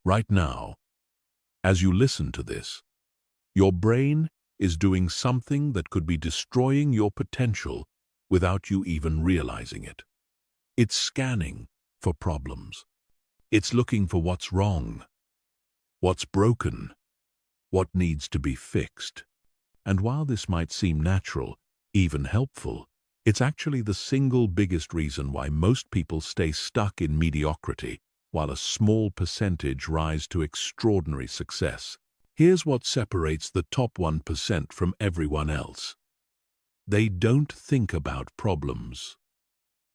Right now, as you listen to this, your brain is doing something that could be destroying your potential without you even realizing it. It's scanning for problems. It's looking for what's wrong, what's broken, what needs to be fixed. And while this might seem natural, even helpful, it's actually the single biggest reason why most people stay stuck in mediocrity, while a small percentage rise to extraordinary success. Here's what separates the top 1% from everyone else. They don't think about problems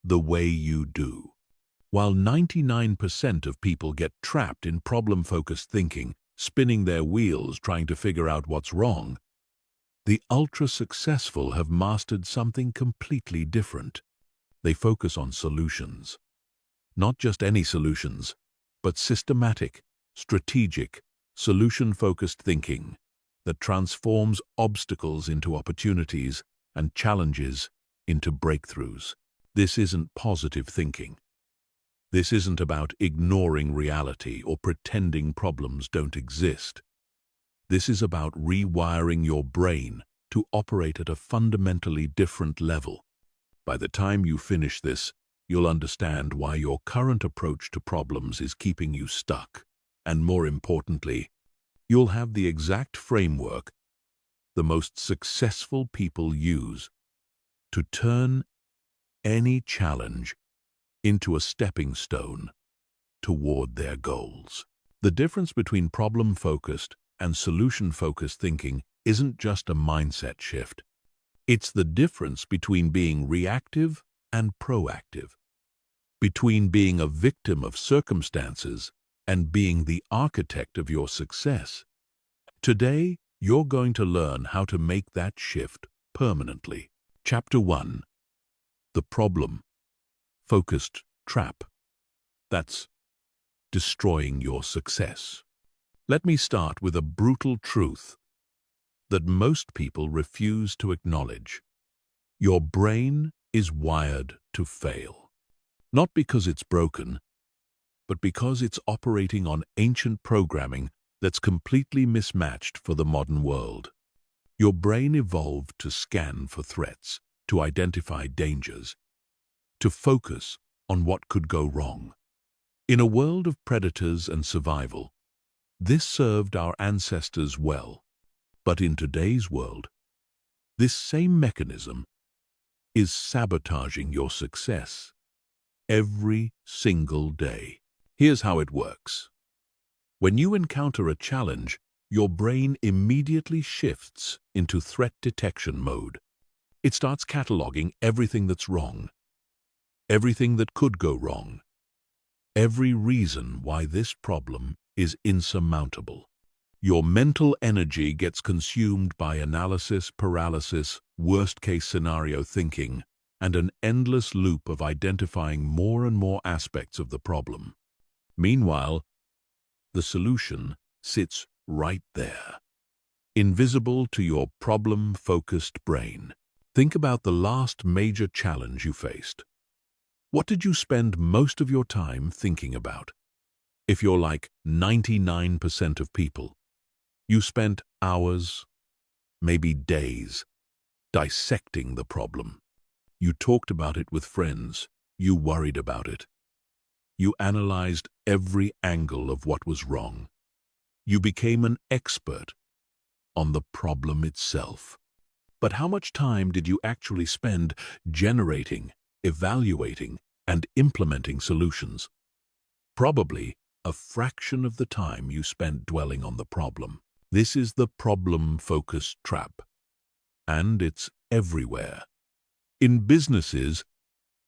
the way you do. While 99% of people get trapped in problem-focused thinking, spinning their wheels trying to figure out what's wrong, the ultra-successful have mastered something completely different. They focus on solutions. Not just any solutions, but systematic, strategic, solution-focused thinking that transforms obstacles into opportunities and challenges into breakthroughs. This isn't positive thinking. This isn't about ignoring reality or pretending problems don't exist. This is about rewiring your brain to operate at a fundamentally different level. By the time you finish this, you'll understand why your current approach to problems is keeping you stuck. And more importantly, you'll have the exact framework the most successful people use to turn any challenge into a stepping stone toward their goals. The difference between problem-focused and solution-focused thinking isn't just a mindset shift. It's the difference between being reactive and proactive, between being a victim of circumstances and being the architect of your success. Today, you're going to learn how to make that shift permanently. Chapter 1. The problem-focused trap. That's destroying your success. Let me start with a brutal truth that most people refuse to acknowledge. Your brain is wired to fail. Not because it's broken, but because it's operating on ancient programming that's completely mismatched for the modern world. Your brain evolved to scan for threats, to identify dangers, to focus on what could go wrong. In a world of predators and survival, this served our ancestors well. But in today's world, this same mechanism is sabotaging your success every single day. Here's how it works. When you encounter a challenge, your brain immediately shifts into threat detection mode. It starts cataloging everything that's wrong, everything that could go wrong, every reason why this problem is insurmountable. Your mental energy gets consumed by analysis paralysis, worst-case scenario thinking, and an endless loop of identifying more and more aspects of the problem. Meanwhile, the solution sits right there, invisible to your problem-focused brain. Think about the last major challenge you faced. What did you spend most of your time thinking about? If you're like 99% of people, you spent hours, maybe days, dissecting the problem. You talked about it with friends. You worried about it. You analyzed every angle of what was wrong. You became an expert on the problem itself. But how much time did you actually spend generating, evaluating, and implementing solutions? Probably a fraction of the time you spent dwelling on the problem. This is the problem-focused trap, and it's everywhere. In businesses,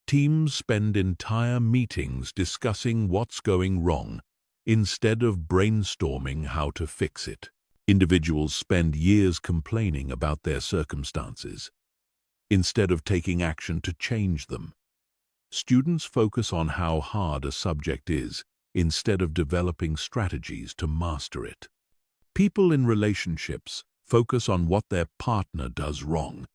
teams spend entire meetings discussing what's going wrong instead of brainstorming how to fix it. Individuals spend years complaining about their circumstances instead of taking action to change them. Students focus on how hard a subject is instead of developing strategies to master it. People in relationships focus on what their partner does wrong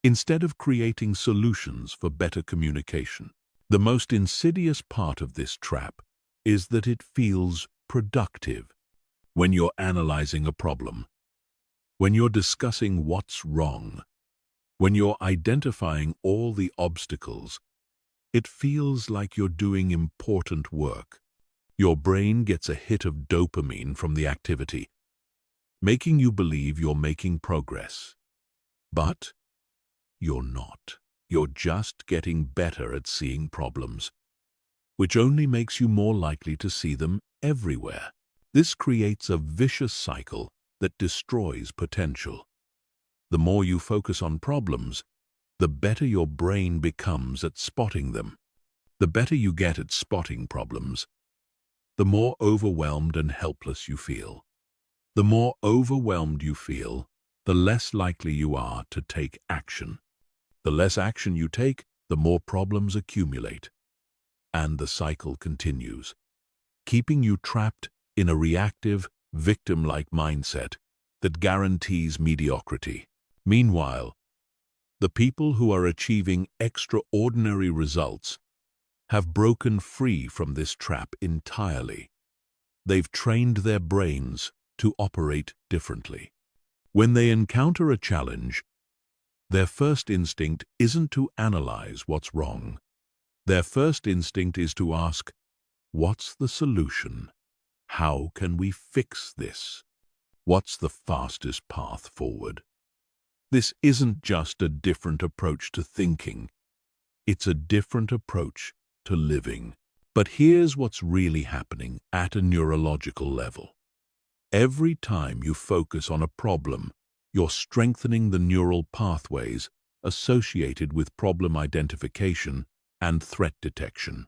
instead of creating solutions for better communication. The most insidious part of this trap is that it feels productive. When you're analyzing a problem, when you're discussing what's wrong, when you're identifying all the obstacles, it feels like you're doing important work. Your brain gets a hit of dopamine from the activity, making you believe you're making progress. But you're not. You're just getting better at seeing problems, which only makes you more likely to see them everywhere. This creates a vicious cycle that destroys potential. The more you focus on problems, the better your brain becomes at spotting them. The better you get at spotting problems, the more overwhelmed and helpless you feel. The more overwhelmed you feel, the less likely you are to take action. The less action you take, the more problems accumulate. And the cycle continues, keeping you trapped in a reactive, victim-like mindset that guarantees mediocrity. Meanwhile, the people who are achieving extraordinary results have broken free from this trap entirely. They've trained their brains to operate differently. When they encounter a challenge, their first instinct isn't to analyze what's wrong. Their first instinct is to ask, what's the solution? How can we fix this? What's the fastest path forward? This isn't just a different approach to thinking. It's a different approach to living. But here's what's really happening at a neurological level. Every time you focus on a problem, you're strengthening the neural pathways associated with problem identification and threat detection.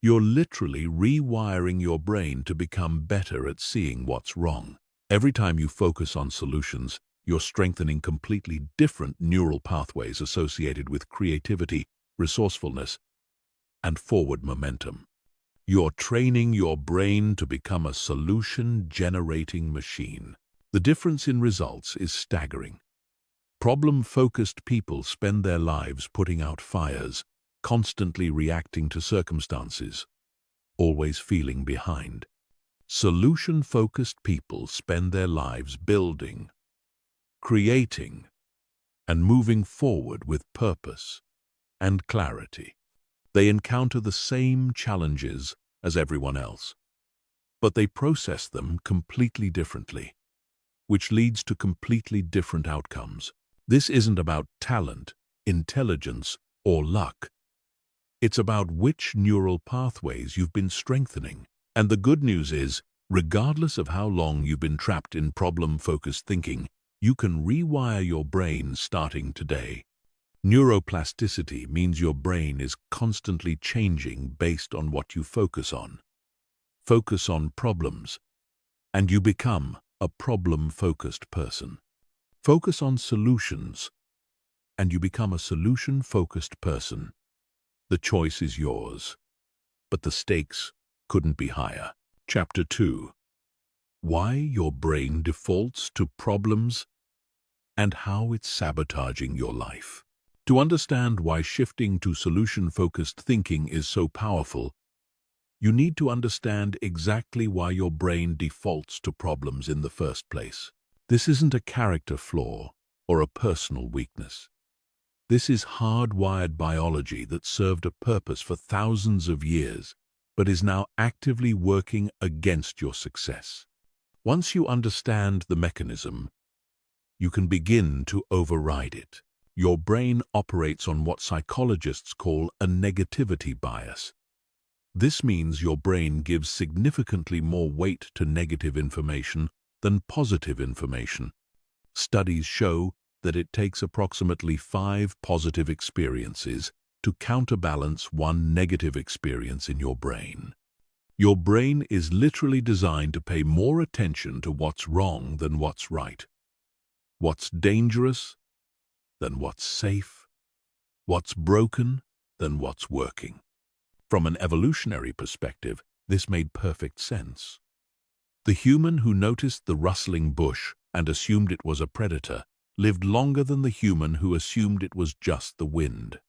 You're literally rewiring your brain to become better at seeing what's wrong. Every time you focus on solutions, you're strengthening completely different neural pathways associated with creativity, resourcefulness, and forward momentum. You're training your brain to become a solution-generating machine. The difference in results is staggering. Problem-focused people spend their lives putting out fires, constantly reacting to circumstances, always feeling behind. Solution-focused people spend their lives building, creating, and moving forward with purpose and clarity. They encounter the same challenges as everyone else, but they process them completely differently, which leads to completely different outcomes. This isn't about talent, intelligence, or luck. It's about which neural pathways you've been strengthening. And the good news is, regardless of how long you've been trapped in problem-focused thinking, you can rewire your brain starting today. Neuroplasticity means your brain is constantly changing based on what you focus on. Focus on problems, and you become a problem-focused person. Focus on solutions, and you become a solution-focused person. The choice is yours, but the stakes couldn't be higher. Chapter 2. Why your brain defaults to problems and how it's sabotaging your life. To understand why shifting to solution-focused thinking is so powerful, you need to understand exactly why your brain defaults to problems in the first place. This isn't a character flaw or a personal weakness. This is hardwired biology that served a purpose for thousands of years, but is now actively working against your success. Once you understand the mechanism, you can begin to override it. Your brain operates on what psychologists call a negativity bias. This means your brain gives significantly more weight to negative information than positive information. Studies show that it takes approximately 5 positive experiences to counterbalance 1 negative experience in your brain. Your brain is literally designed to pay more attention to what's wrong than what's right, what's dangerous than what's safe, what's broken than what's working. From an evolutionary perspective, this made perfect sense. The human who noticed the rustling bush and assumed it was a predator lived longer than the human who assumed it was just the wind.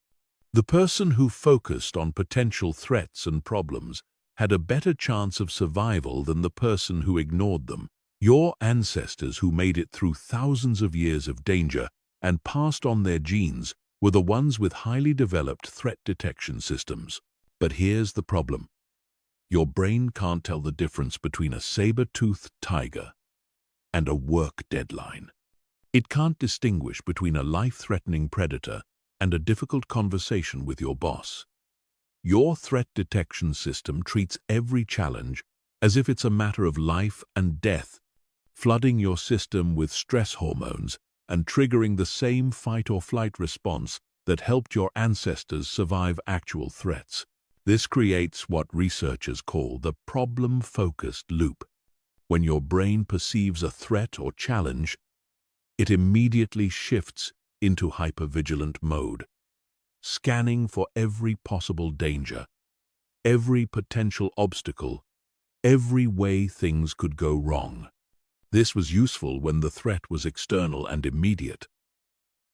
The person who focused on potential threats and problems had a better chance of survival than the person who ignored them. Your ancestors who made it through thousands of years of danger and passed on their genes were the ones with highly developed threat detection systems. But here's the problem. Your brain can't tell the difference between a saber-toothed tiger and a work deadline. It can't distinguish between a life-threatening predator and a difficult conversation with your boss. Your threat detection system treats every challenge as if it's a matter of life and death, flooding your system with stress hormones and triggering the same fight-or-flight response that helped your ancestors survive actual threats. This creates what researchers call the problem-focused loop. When your brain perceives a threat or challenge, it immediately shifts into hypervigilant mode, scanning for every possible danger, every potential obstacle, every way things could go wrong. This was useful when the threat was external and immediate,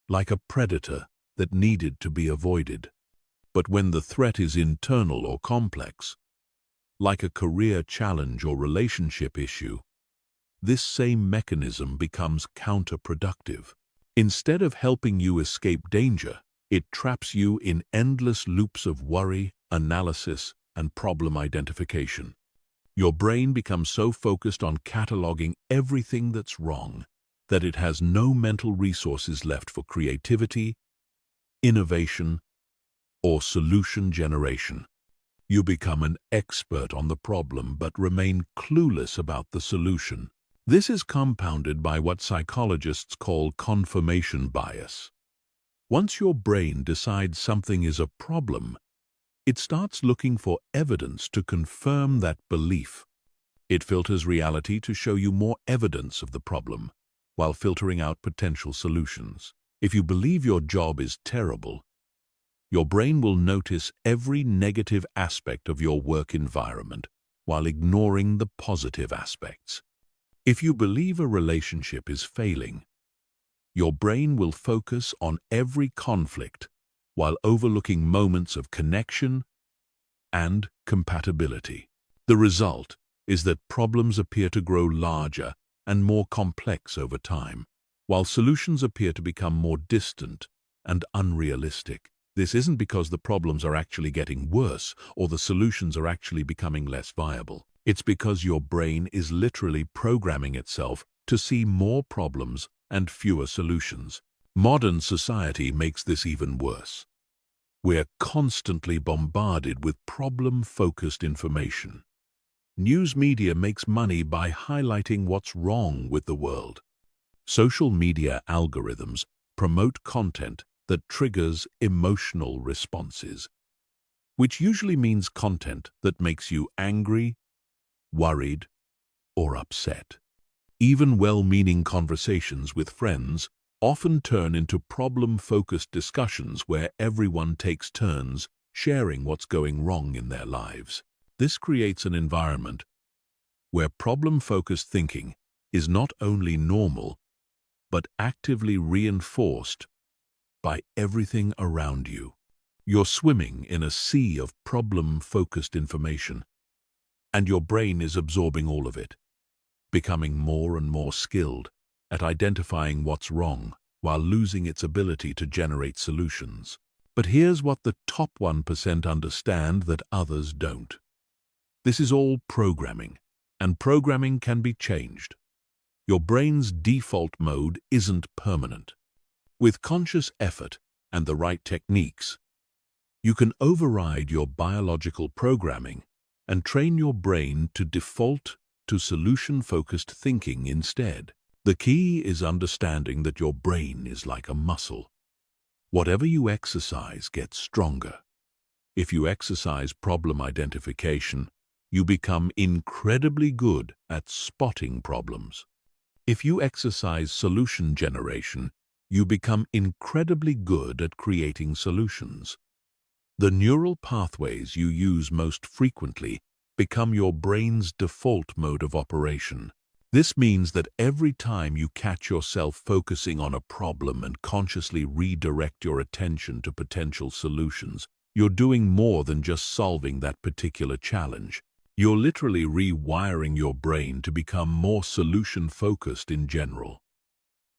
like a predator that needed to be avoided. But when the threat is internal or complex, like a career challenge or relationship issue, this same mechanism becomes counterproductive. Instead of helping you escape danger, it traps you in endless loops of worry, analysis, and problem identification. Your brain becomes so focused on cataloging everything that's wrong that it has no mental resources left for creativity, innovation, or solution generation. You become an expert on the problem but remain clueless about the solution. This is compounded by what psychologists call confirmation bias. Once your brain decides something is a problem, it starts looking for evidence to confirm that belief. It filters reality to show you more evidence of the problem, while filtering out potential solutions. If you believe your job is terrible, your brain will notice every negative aspect of your work environment while ignoring the positive aspects. If you believe a relationship is failing, your brain will focus on every conflict while overlooking moments of connection and compatibility. The result is that problems appear to grow larger and more complex over time, while solutions appear to become more distant and unrealistic. This isn't because the problems are actually getting worse or the solutions are actually becoming less viable. It's because your brain is literally programming itself to see more problems and fewer solutions. Modern society makes this even worse. We're constantly bombarded with problem-focused information. News media makes money by highlighting what's wrong with the world. Social media algorithms promote content that triggers emotional responses, which usually means content that makes you angry, worried, or upset. Even well-meaning conversations with friends often turn into problem-focused discussions where everyone takes turns sharing what's going wrong in their lives. This creates an environment where problem-focused thinking is not only normal, but actively reinforced by everything around you. You're swimming in a sea of problem-focused information, and your brain is absorbing all of it, becoming more and more skilled at identifying what's wrong while losing its ability to generate solutions. But here's what the top 1% understand that others don't. This is all programming, and programming can be changed. Your brain's default mode isn't permanent. With conscious effort and the right techniques, you can override your biological programming and train your brain to default to solution-focused thinking instead. The key is understanding that your brain is like a muscle. Whatever you exercise gets stronger. If you exercise problem identification, you become incredibly good at spotting problems. If you exercise solution generation, you become incredibly good at creating solutions. The neural pathways you use most frequently become your brain's default mode of operation. This means that every time you catch yourself focusing on a problem and consciously redirect your attention to potential solutions, you're doing more than just solving that particular challenge. You're literally rewiring your brain to become more solution-focused in general.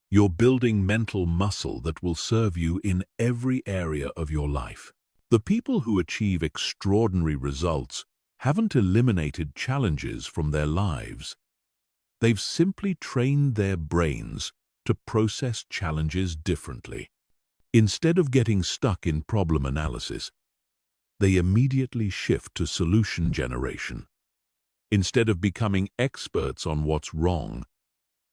You're building mental muscle that will serve you in every area of your life. The people who achieve extraordinary results haven't eliminated challenges from their lives. They've simply trained their brains to process challenges differently. Instead of getting stuck in problem analysis, they immediately shift to solution generation. Instead of becoming experts on what's wrong,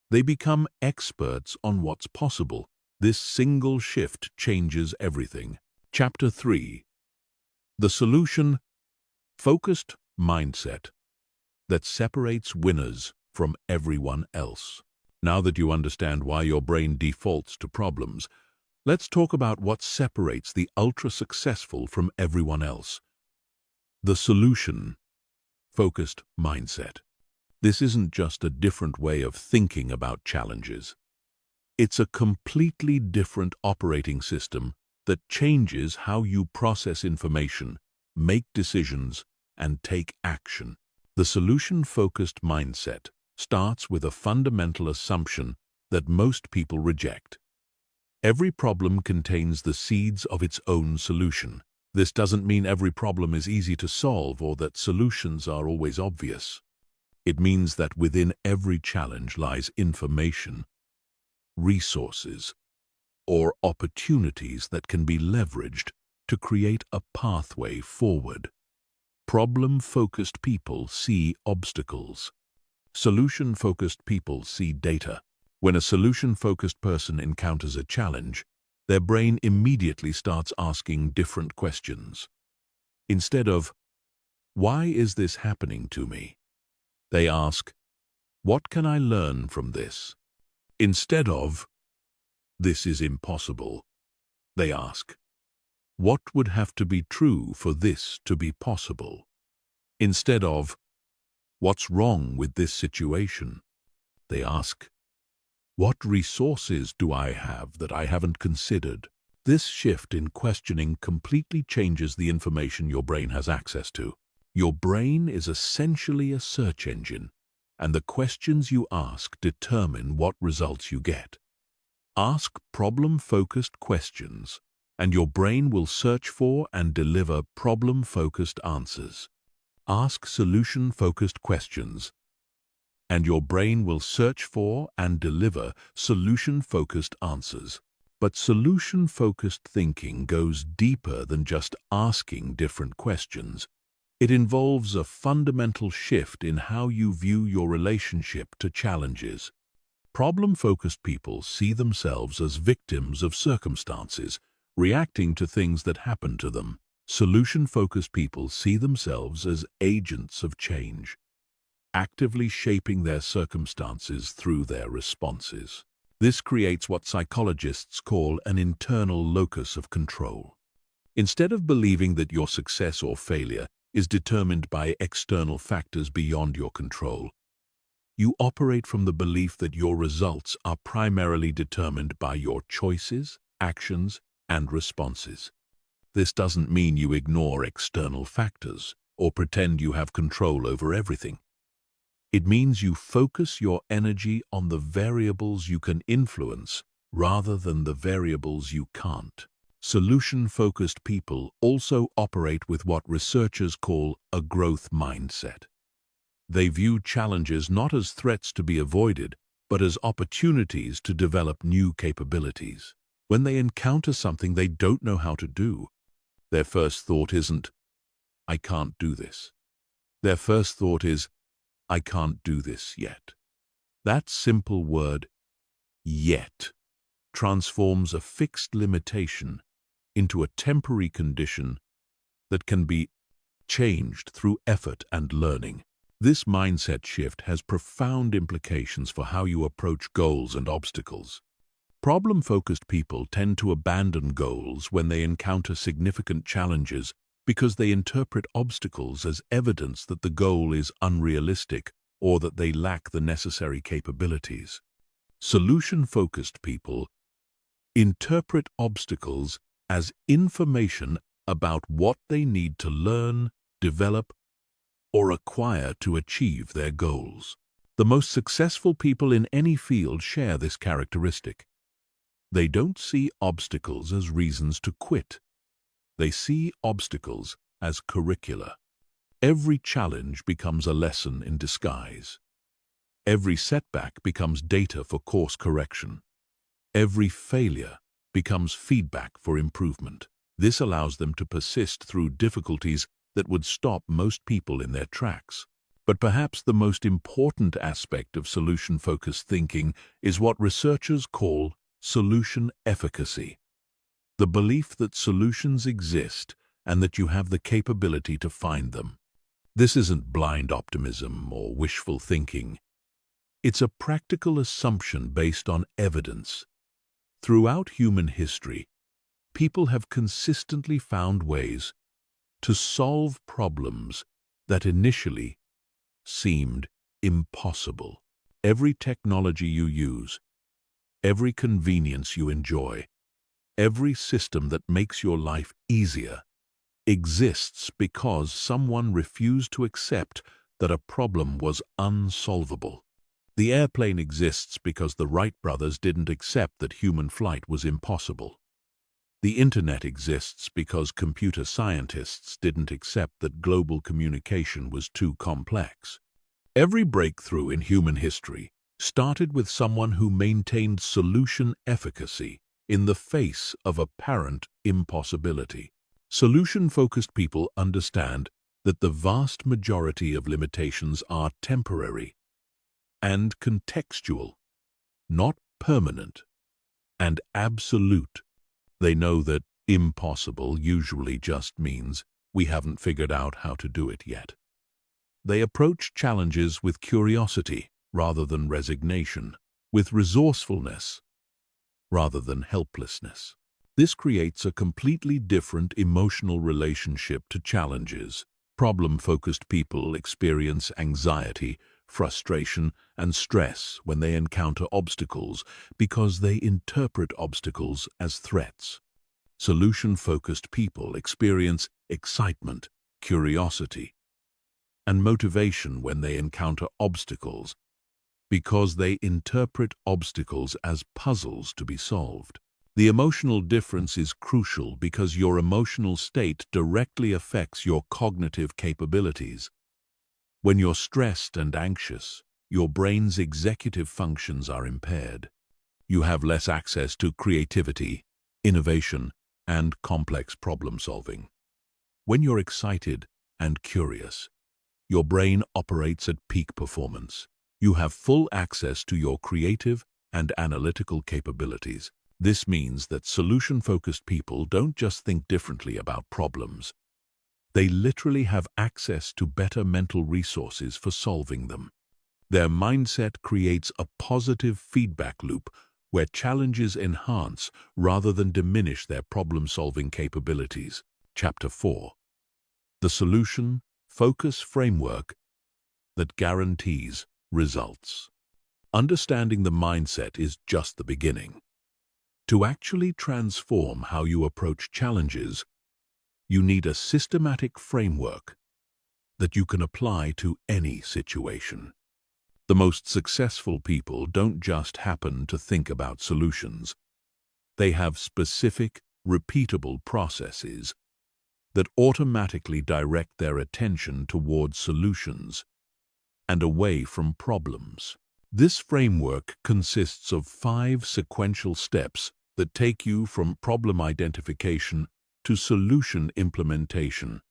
they become experts on what's possible. This single shift changes everything. Chapter 3. The solution-focused mindset that separates winners from everyone else. Now that you understand why your brain defaults to problems, let's talk about what separates the ultra-successful from everyone else. The solution-focused mindset. This isn't just a different way of thinking about challenges. It's a completely different operating system that changes how you process information, make decisions, and take action. The solution-focused mindset starts with a fundamental assumption that most people reject. Every problem contains the seeds of its own solution. This doesn't mean every problem is easy to solve or that solutions are always obvious. It means that within every challenge lies information, resources, or opportunities that can be leveraged to create a pathway forward. Problem-focused people see obstacles. Solution-focused people see data. When a solution-focused person encounters a challenge, their brain immediately starts asking different questions. Instead of, "Why is this happening to me?" they ask, "What can I learn from this?" Instead of, "This is impossible," they ask, "What would have to be true for this to be possible?" Instead of, "What's wrong with this situation?" they ask, "What resources do I have that I haven't considered?" This shift in questioning completely changes the information your brain has access to. Your brain is essentially a search engine, and the questions you ask determine what results you get. Ask problem-focused questions, and your brain will search for and deliver problem-focused answers. Ask solution-focused questions, and your brain will search for and deliver solution-focused answers. But solution-focused thinking goes deeper than just asking different questions. It involves a fundamental shift in how you view your relationship to challenges. Problem-focused people see themselves as victims of circumstances, reacting to things that happen to them. Solution-focused people see themselves as agents of change, actively shaping their circumstances through their responses. This creates what psychologists call an internal locus of control. Instead of believing that your success or failure is determined by external factors beyond your control, you operate from the belief that your results are primarily determined by your choices, actions, and responses. This doesn't mean you ignore external factors or pretend you have control over everything. It means you focus your energy on the variables you can influence rather than the variables you can't. Solution-focused people also operate with what researchers call a growth mindset. They view challenges not as threats to be avoided, but as opportunities to develop new capabilities. When they encounter something they don't know how to do, their first thought isn't, "I can't do this." Their first thought is, "I can't do this yet." That simple word, "yet," transforms a fixed limitation into a temporary condition that can be changed through effort and learning. This mindset shift has profound implications for how you approach goals and obstacles. Problem-focused people tend to abandon goals when they encounter significant challenges because they interpret obstacles as evidence that the goal is unrealistic or that they lack the necessary capabilities. Solution-focused people interpret obstacles as information about what they need to learn, develop, or acquire to achieve their goals. The most successful people in any field share this characteristic. They don't see obstacles as reasons to quit. They see obstacles as curricula. Every challenge becomes a lesson in disguise. Every setback becomes data for course correction. Every failure becomes feedback for improvement. This allows them to persist through difficulties that would stop most people in their tracks. But perhaps the most important aspect of solution-focused thinking is what researchers call solution efficacy. The belief that solutions exist and that you have the capability to find them. This isn't blind optimism or wishful thinking. It's a practical assumption based on evidence. Throughout human history, people have consistently found ways to solve problems that initially seemed impossible. Every technology you use, every convenience you enjoy, every system that makes your life easier exists because someone refused to accept that a problem was unsolvable. The airplane exists because the Wright brothers didn't accept that human flight was impossible. The internet exists because computer scientists didn't accept that global communication was too complex. Every breakthrough in human history started with someone who maintained solution efficacy in the face of apparent impossibility. Solution-focused people understand that the vast majority of limitations are temporary and contextual, not permanent and absolute. They know that impossible usually just means we haven't figured out how to do it yet. They approach challenges with curiosity rather than resignation, with resourcefulness rather than helplessness. This creates a completely different emotional relationship to challenges. Problem-focused people experience anxiety, frustration, and stress when they encounter obstacles because they interpret obstacles as threats. Solution-focused people experience excitement, curiosity, and motivation when they encounter obstacles because they interpret obstacles as puzzles to be solved. The emotional difference is crucial because your emotional state directly affects your cognitive capabilities. When you're stressed and anxious, your brain's executive functions are impaired. You have less access to creativity, innovation, and complex problem-solving. When you're excited and curious, your brain operates at peak performance. You have full access to your creative and analytical capabilities. This means that solution-focused people don't just think differently about problems. They literally have access to better mental resources for solving them. Their mindset creates a positive feedback loop where challenges enhance rather than diminish their problem-solving capabilities. Chapter 4. The Solution Focus Framework that Guarantees Results. Understanding the mindset is just the beginning. To actually transform how you approach challenges, you need a systematic framework that you can apply to any situation. The most successful people don't just happen to think about solutions. They have specific, repeatable processes that automatically direct their attention towards solutions and away from problems. This framework consists of 5 sequential steps that take you from problem identification to solution implementation.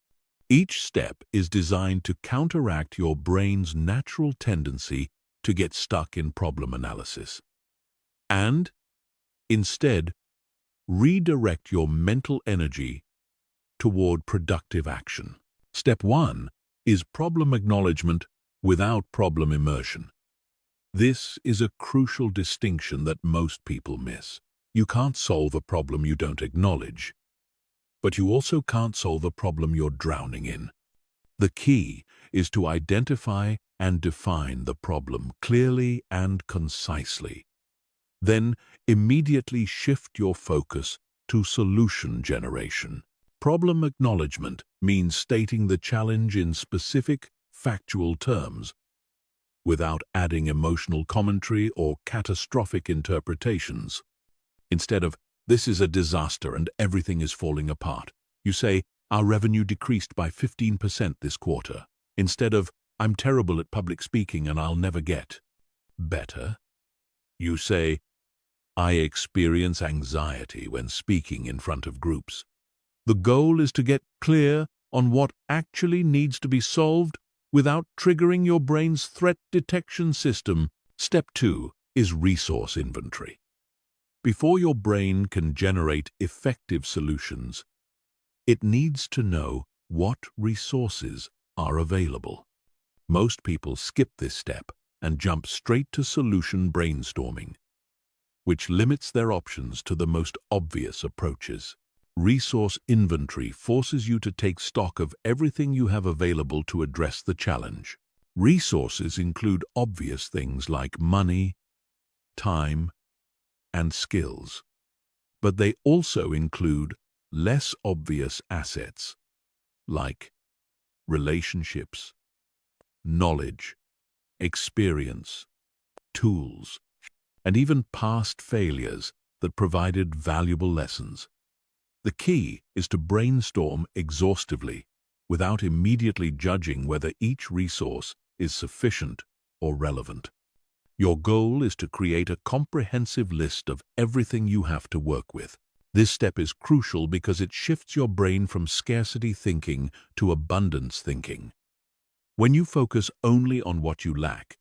Each step is designed to counteract your brain's natural tendency to get stuck in problem analysis and, instead, redirect your mental energy toward productive action. Step 1 is problem acknowledgement without problem immersion. This is a crucial distinction that most people miss. You can't solve a problem you don't acknowledge, but you also can't solve a problem you're drowning in. The key is to identify and define the problem clearly and concisely. Then immediately shift your focus to solution generation. Problem acknowledgement means stating the challenge in specific, factual terms, without adding emotional commentary or catastrophic interpretations. Instead of, "This is a disaster and everything is falling apart," you say, "Our revenue decreased by 15% this quarter." Instead of, "I'm terrible at public speaking and I'll never get better," you say, "I experience anxiety when speaking in front of groups." The goal is to get clear on what actually needs to be solved without triggering your brain's threat detection system. Step 2 is resource inventory. Before your brain can generate effective solutions, it needs to know what resources are available. Most people skip this step and jump straight to solution brainstorming, which limits their options to the most obvious approaches. Resource inventory forces you to take stock of everything you have available to address the challenge. Resources include obvious things like money, time, and skills, but they also include less obvious assets like relationships, knowledge, experience, tools, and even past failures that provided valuable lessons. The key is to brainstorm exhaustively without immediately judging whether each resource is sufficient or relevant. Your goal is to create a comprehensive list of everything you have to work with. This step is crucial because it shifts your brain from scarcity thinking to abundance thinking. When you focus only on what you lack,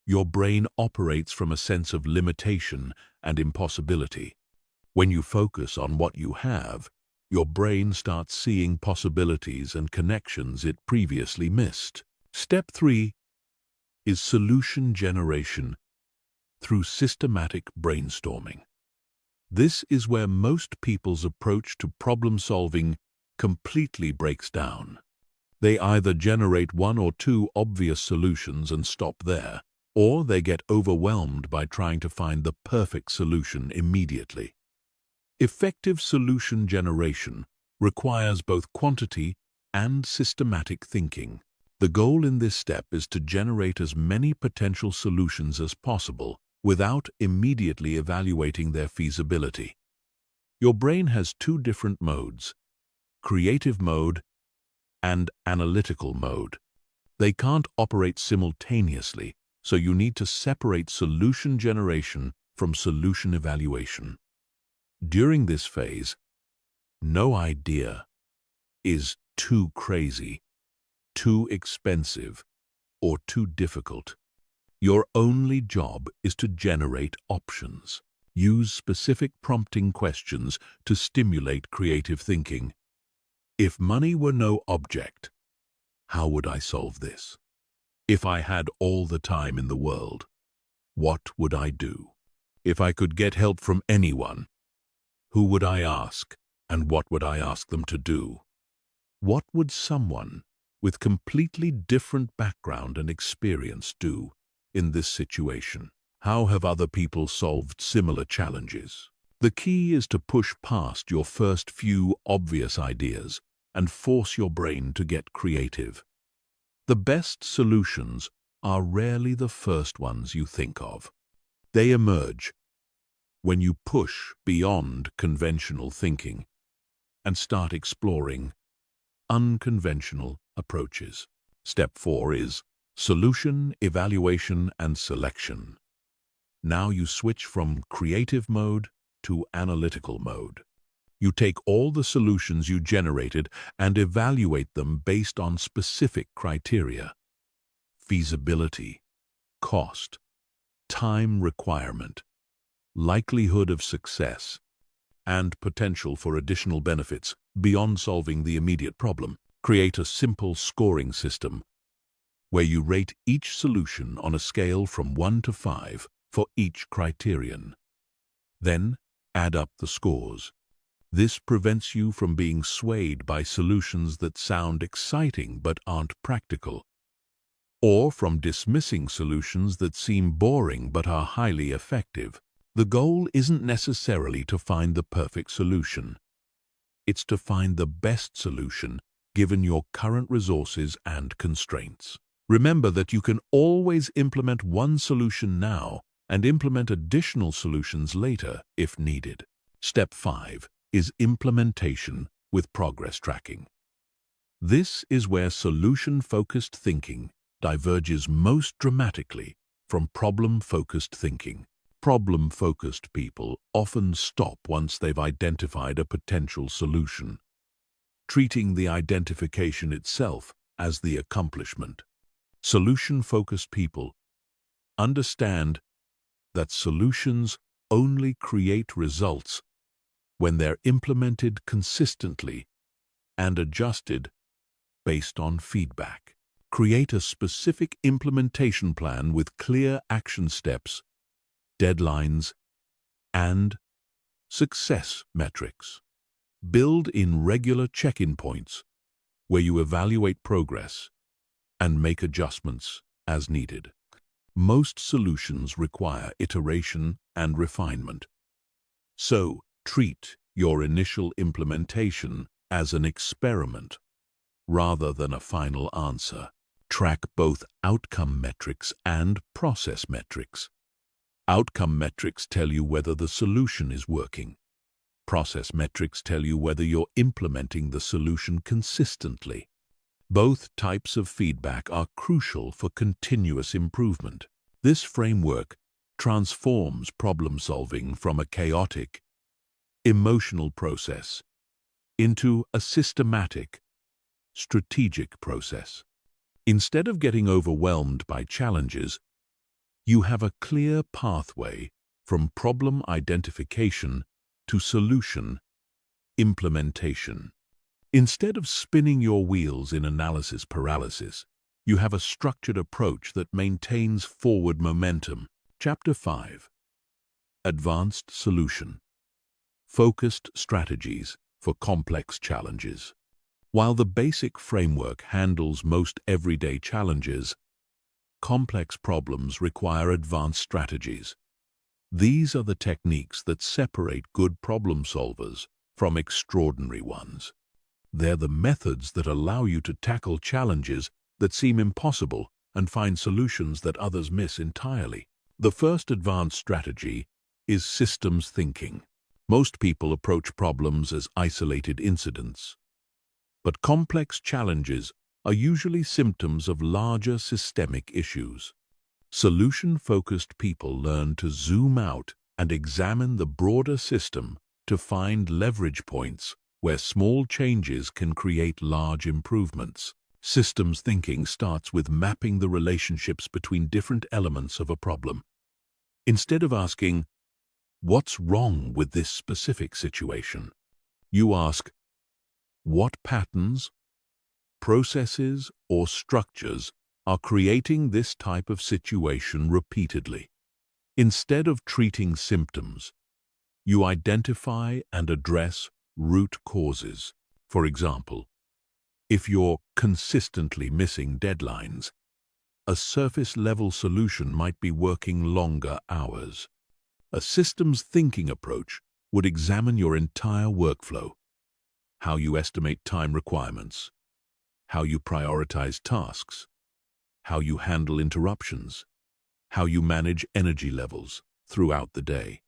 your brain operates from a sense of limitation and impossibility. When you focus on what you have, your brain starts seeing possibilities and connections it previously missed. Step 3 is solution generation through systematic brainstorming. This is where most people's approach to problem-solving completely breaks down. They either generate one or two obvious solutions and stop there, or they get overwhelmed by trying to find the perfect solution immediately. Effective solution generation requires both quantity and systematic thinking. The goal in this step is to generate as many potential solutions as possible without immediately evaluating their feasibility. Your brain has two different modes: creative mode and analytical mode. They can't operate simultaneously, so you need to separate solution generation from solution evaluation. During this phase, no idea is too crazy, too expensive, or too difficult. Your only job is to generate options. Use specific prompting questions to stimulate creative thinking. If money were no object, how would I solve this? If I had all the time in the world, what would I do? If I could get help from anyone, who would I ask, and what would I ask them to do? What would someone with completely different background and experience do in this situation? How have other people solved similar challenges? The key is to push past your first few obvious ideas and force your brain to get creative. The best solutions are rarely the first ones you think of. They emerge when you push beyond conventional thinking and start exploring unconventional approaches. Step 4 is solution, evaluation, and selection. Now you switch from creative mode to analytical mode. You take all the solutions you generated and evaluate them based on specific criteria: feasibility, cost, time requirement, likelihood of success, and potential for additional benefits beyond solving the immediate problem. Create a simple scoring system where you rate each solution on a scale from 1 to 5 for each criterion. Then add up the scores. This prevents you from being swayed by solutions that sound exciting but aren't practical, or from dismissing solutions that seem boring but are highly effective. The goal isn't necessarily to find the perfect solution. It's to find the best solution given your current resources and constraints. Remember that you can always implement one solution now and implement additional solutions later if needed. Step 5 is implementation with progress tracking. This is where solution-focused thinking diverges most dramatically from problem-focused thinking. Problem-focused people often stop once they've identified a potential solution, treating the identification itself as the accomplishment. Solution-focused people understand that solutions only create results when they're implemented consistently and adjusted based on feedback. Create a specific implementation plan with clear action steps, deadlines, and success metrics. Build in regular check-in points where you evaluate progress and make adjustments as needed. Most solutions require iteration and refinement. So, treat your initial implementation as an experiment rather than a final answer. Track both outcome metrics and process metrics. Outcome metrics tell you whether the solution is working. Process metrics tell you whether you're implementing the solution consistently. Both types of feedback are crucial for continuous improvement. This framework transforms problem-solving from a chaotic, emotional process into a systematic, strategic process. Instead of getting overwhelmed by challenges, you have a clear pathway from problem identification to solution implementation. Instead of spinning your wheels in analysis paralysis, you have a structured approach that maintains forward momentum. Chapter 5. Advanced Solution. Focused strategies for complex challenges. While the basic framework handles most everyday challenges, complex problems require advanced strategies. These are the techniques that separate good problem solvers from extraordinary ones. They're the methods that allow you to tackle challenges that seem impossible and find solutions that others miss entirely. The first advanced strategy is systems thinking. Most people approach problems as isolated incidents, but complex challenges are usually symptoms of larger systemic issues. Solution-focused people learn to zoom out and examine the broader system to find leverage points where small changes can create large improvements. Systems thinking starts with mapping the relationships between different elements of a problem. Instead of asking, "What's wrong with this specific situation?" you ask, "What patterns, processes, or structures are creating this type of situation repeatedly?" Instead of treating symptoms, you identify and address root causes. For example, if you're consistently missing deadlines, a surface-level solution might be working longer hours. A systems thinking approach would examine your entire workflow, how you estimate time requirements, how you prioritize tasks, how you handle interruptions, how you manage energy levels throughout the day.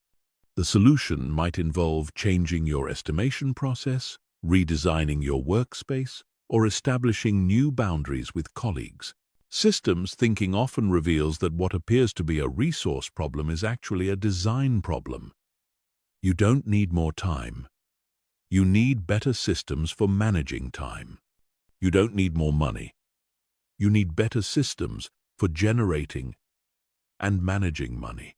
The solution might involve changing your estimation process, redesigning your workspace, or establishing new boundaries with colleagues. Systems thinking often reveals that what appears to be a resource problem is actually a design problem. You don't need more time. You need better systems for managing time. You don't need more money. You need better systems for generating and managing money.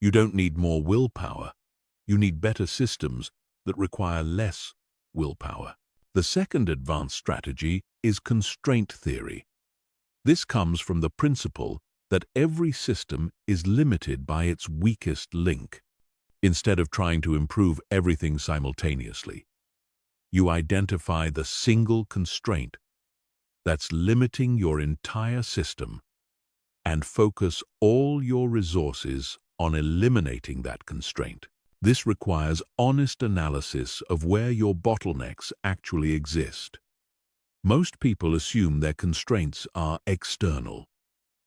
You don't need more willpower. You need better systems that require less willpower. The second advanced strategy is constraint theory. This comes from the principle that every system is limited by its weakest link. Instead of trying to improve everything simultaneously, you identify the single constraint that's limiting your entire system and focus all your resources on eliminating that constraint. This requires honest analysis of where your bottlenecks actually exist. Most people assume their constraints are external,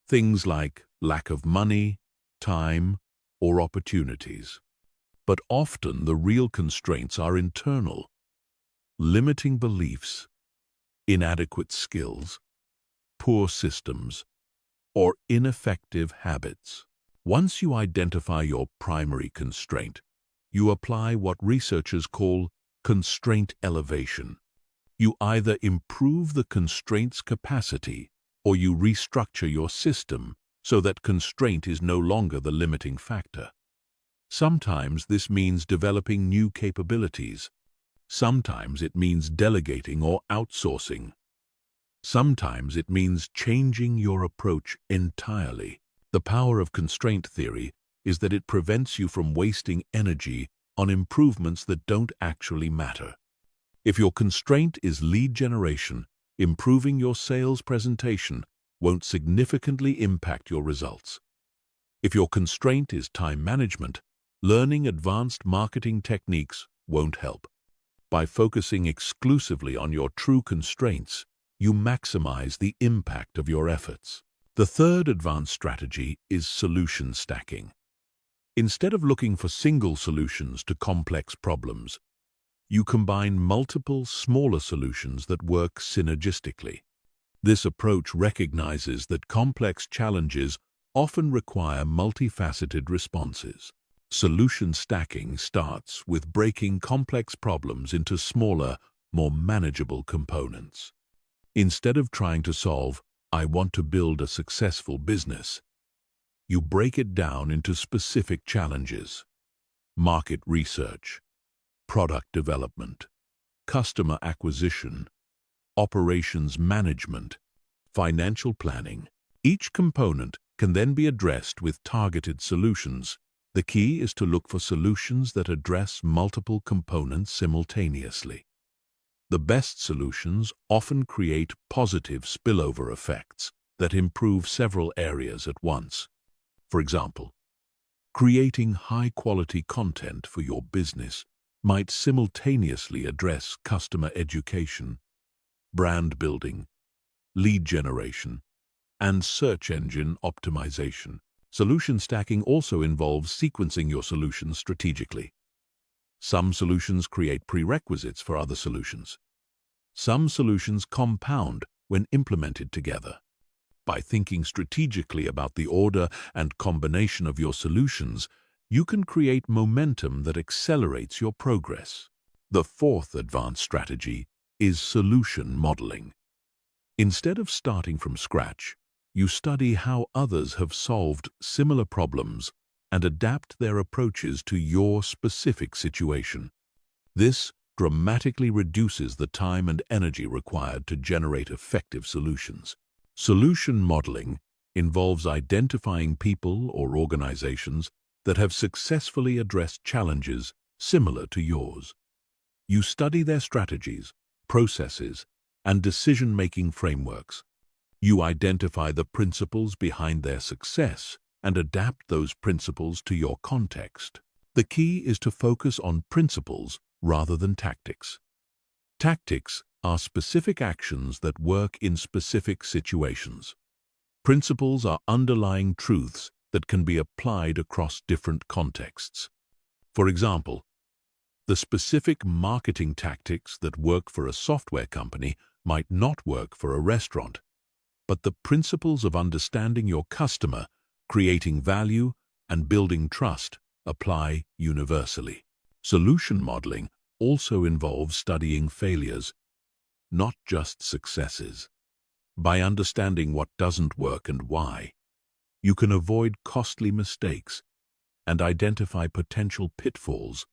things like lack of money, time, or opportunities. But often the real constraints are internal, limiting beliefs, inadequate skills, poor systems, or ineffective habits. Once you identify your primary constraint, you apply what researchers call constraint elevation. You either improve the constraint's capacity or you restructure your system so that constraint is no longer the limiting factor. Sometimes this means developing new capabilities. Sometimes it means delegating or outsourcing. Sometimes it means changing your approach entirely. The power of constraint theory is that it prevents you from wasting energy on improvements that don't actually matter. If your constraint is lead generation, improving your sales presentation won't significantly impact your results. If your constraint is time management, learning advanced marketing techniques won't help. By focusing exclusively on your true constraints, you maximize the impact of your efforts. The third advanced strategy is solution stacking. Instead of looking for single solutions to complex problems, you combine multiple smaller solutions that work synergistically. This approach recognizes that complex challenges often require multifaceted responses. Solution stacking starts with breaking complex problems into smaller, more manageable components. Instead of trying to solve, "I want to build a successful business," you break it down into specific challenges: market research, product development, customer acquisition, operations management, financial planning. Each component can then be addressed with targeted solutions. The key is to look for solutions that address multiple components simultaneously. The best solutions often create positive spillover effects that improve several areas at once. For example, creating high-quality content for your business might simultaneously address customer education, brand building, lead generation, and search engine optimization. Solution stacking also involves sequencing your solutions strategically. Some solutions create prerequisites for other solutions. Some solutions compound when implemented together. By thinking strategically about the order and combination of your solutions, you can create momentum that accelerates your progress. The fourth advanced strategy is solution modeling. Instead of starting from scratch, you study how others have solved similar problems and adapt their approaches to your specific situation. This dramatically reduces the time and energy required to generate effective solutions. Solution modeling involves identifying people or organizations that have successfully addressed challenges similar to yours. You study their strategies, processes, and decision-making frameworks. You identify the principles behind their success and adapt those principles to your context. The key is to focus on principles rather than tactics. Tactics are specific actions that work in specific situations. Principles are underlying truths that can be applied across different contexts. For example, the specific marketing tactics that work for a software company might not work for a restaurant, but the principles of understanding your customer, creating value, and building trust apply universally. Solution modeling also involves studying failures, not just successes. By understanding what doesn't work and why, you can avoid costly mistakes and identify potential pitfalls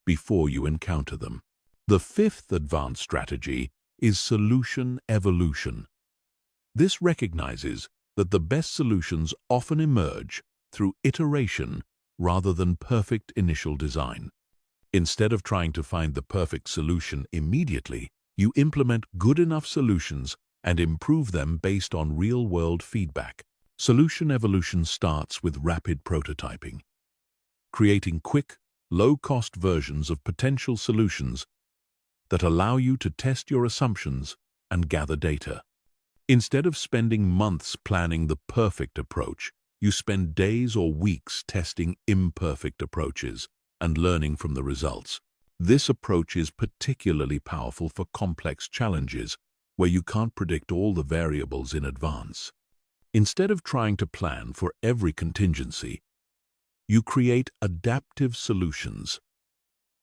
before you encounter them. The fifth advanced strategy is solution evolution. This recognizes that the best solutions often emerge through iteration rather than perfect initial design. Instead of trying to find the perfect solution immediately, you implement good enough solutions and improve them based on real-world feedback. Solution evolution starts with rapid prototyping, creating quick, low-cost versions of potential solutions that allow you to test your assumptions and gather data. Instead of spending months planning the perfect approach, you spend days or weeks testing imperfect approaches and learning from the results. This approach is particularly powerful for complex challenges where you can't predict all the variables in advance. Instead of trying to plan for every contingency, you create adaptive solutions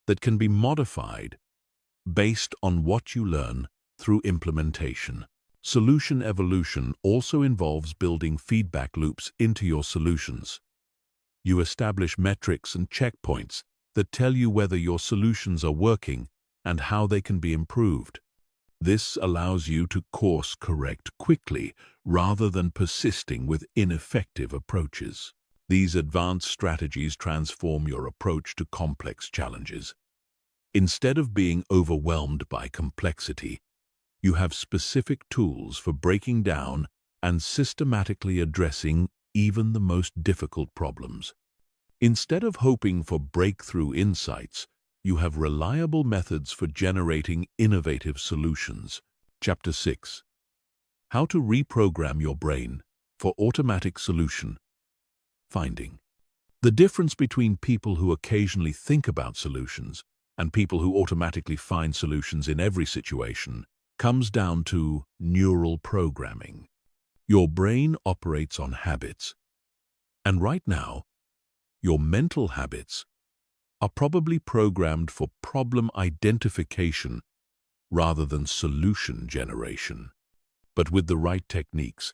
that can be modified based on what you learn through implementation. Solution evolution also involves building feedback loops into your solutions. You establish metrics and checkpoints that tell you whether your solutions are working and how they can be improved. This allows you to course correct quickly rather than persisting with ineffective approaches. These advanced strategies transform your approach to complex challenges. Instead of being overwhelmed by complexity, you have specific tools for breaking down and systematically addressing even the most difficult problems. Instead of hoping for breakthrough insights, you have reliable methods for generating innovative solutions. Chapter 6. How to reprogram your brain for automatic solution finding. The difference between people who occasionally think about solutions and people who automatically find solutions in every situation comes down to neural programming. Your brain operates on habits, and right now, your mental habits are probably programmed for problem identification rather than solution generation. But with the right techniques,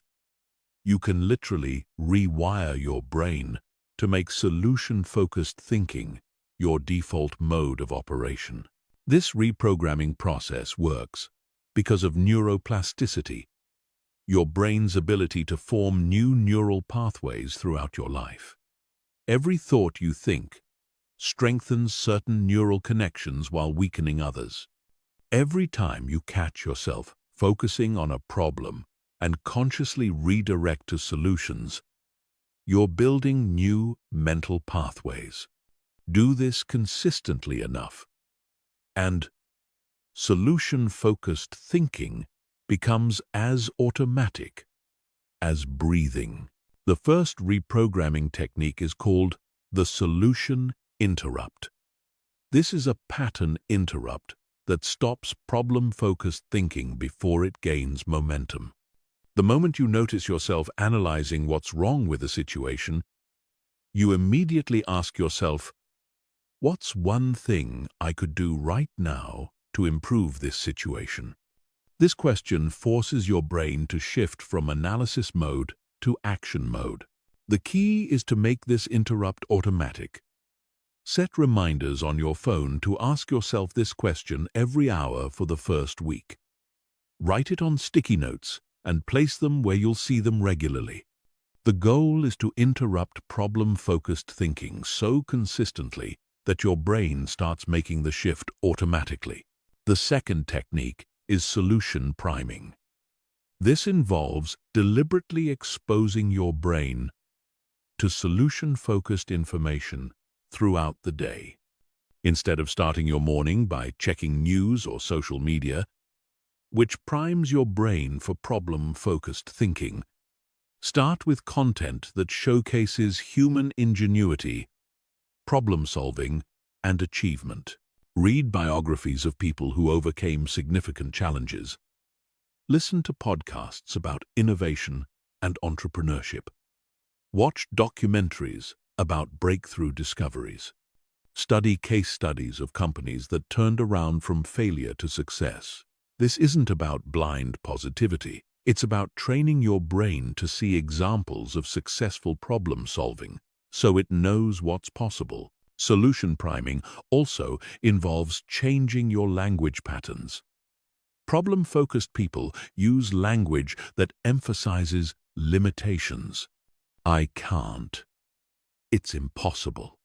you can literally rewire your brain to make solution-focused thinking your default mode of operation. This reprogramming process works because of neuroplasticity, your brain's ability to form new neural pathways throughout your life. Every thought you think strengthens certain neural connections while weakening others. Every time you catch yourself focusing on a problem and consciously redirect to solutions, you're building new mental pathways. Do this consistently enough, and solution-focused thinking becomes as automatic as breathing. The first reprogramming technique is called the solution interrupt. This is a pattern interrupt that stops problem-focused thinking before it gains momentum. The moment you notice yourself analyzing what's wrong with a situation, you immediately ask yourself, what's one thing I could do right now to improve this situation? This question forces your brain to shift from analysis mode to action mode. The key is to make this interrupt automatic. Set reminders on your phone to ask yourself this question every hour for the first week. Write it on sticky notes and place them where you'll see them regularly. The goal is to interrupt problem-focused thinking so consistently that your brain starts making the shift automatically. The second technique is solution priming. This involves deliberately exposing your brain to solution-focused information throughout the day. Instead of starting your morning by checking news or social media, which primes your brain for problem-focused thinking, start with content that showcases human ingenuity, problem-solving, and achievement. Read biographies of people who overcame significant challenges. Listen to podcasts about innovation and entrepreneurship. Watch documentaries about breakthrough discoveries. Study case studies of companies that turned around from failure to success. This isn't about blind positivity. It's about training your brain to see examples of successful problem-solving so it knows what's possible. Solution priming also involves changing your language patterns. Problem-focused people use language that emphasizes limitations. I can't. It's impossible.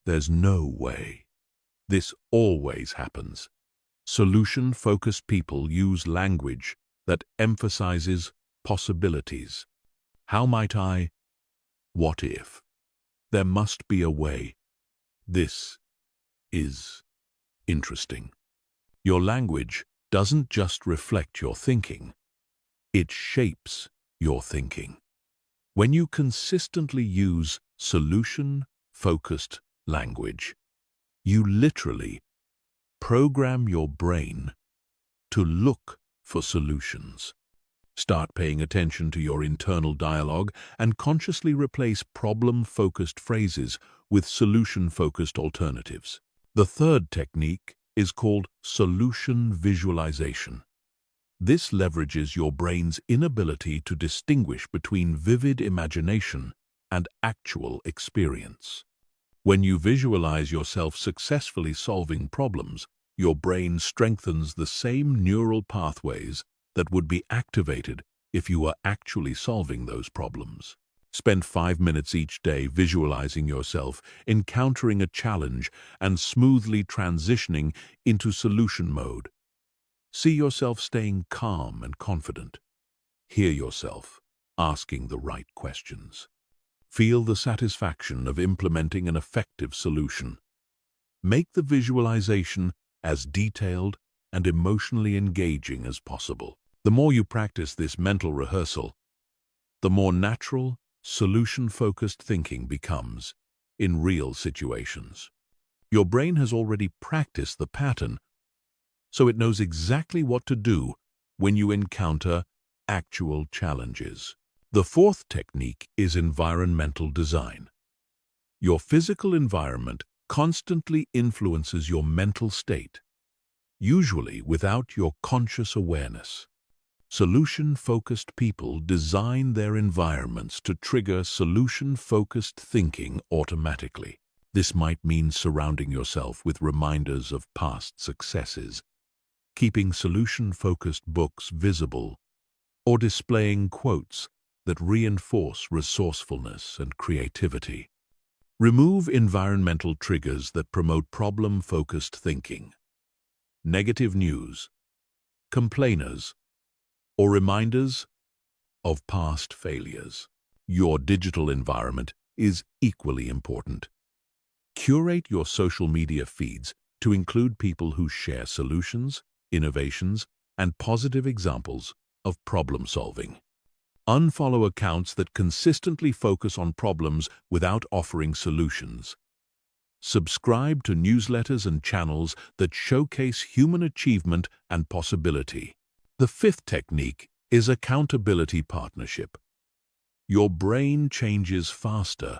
There's no way. This always happens. Solution-focused people use language that emphasizes possibilities. How might I? What if? There must be a way. This is interesting. Your language doesn't just reflect your thinking, it shapes your thinking. When you consistently use solution-focused language, you literally program your brain to look for solutions. Start paying attention to your internal dialogue and consciously replace problem-focused phrases with solution-focused alternatives. The third technique is called solution visualization. This leverages your brain's inability to distinguish between vivid imagination and actual experience. When you visualize yourself successfully solving problems, your brain strengthens the same neural pathways that would be activated if you were actually solving those problems. Spend 5 minutes each day visualizing yourself, encountering a challenge, and smoothly transitioning into solution mode. See yourself staying calm and confident. Hear yourself asking the right questions. Feel the satisfaction of implementing an effective solution. Make the visualization as detailed and emotionally engaging as possible. The more you practice this mental rehearsal, the more natural, solution-focused thinking becomes in real situations. Your brain has already practiced the pattern, so it knows exactly what to do when you encounter actual challenges. The fourth technique is environmental design. Your physical environment constantly influences your mental state, usually without your conscious awareness. Solution-focused people design their environments to trigger solution-focused thinking automatically. This might mean surrounding yourself with reminders of past successes, keeping solution-focused books visible, or displaying quotes that reinforce resourcefulness and creativity. Remove environmental triggers that promote problem-focused thinking. Negative news, complainers, or reminders of past failures. Your digital environment is equally important. Curate your social media feeds to include people who share solutions, innovations, and positive examples of problem-solving. Unfollow accounts that consistently focus on problems without offering solutions. Subscribe to newsletters and channels that showcase human achievement and possibility. The fifth technique is accountability partnership. Your brain changes faster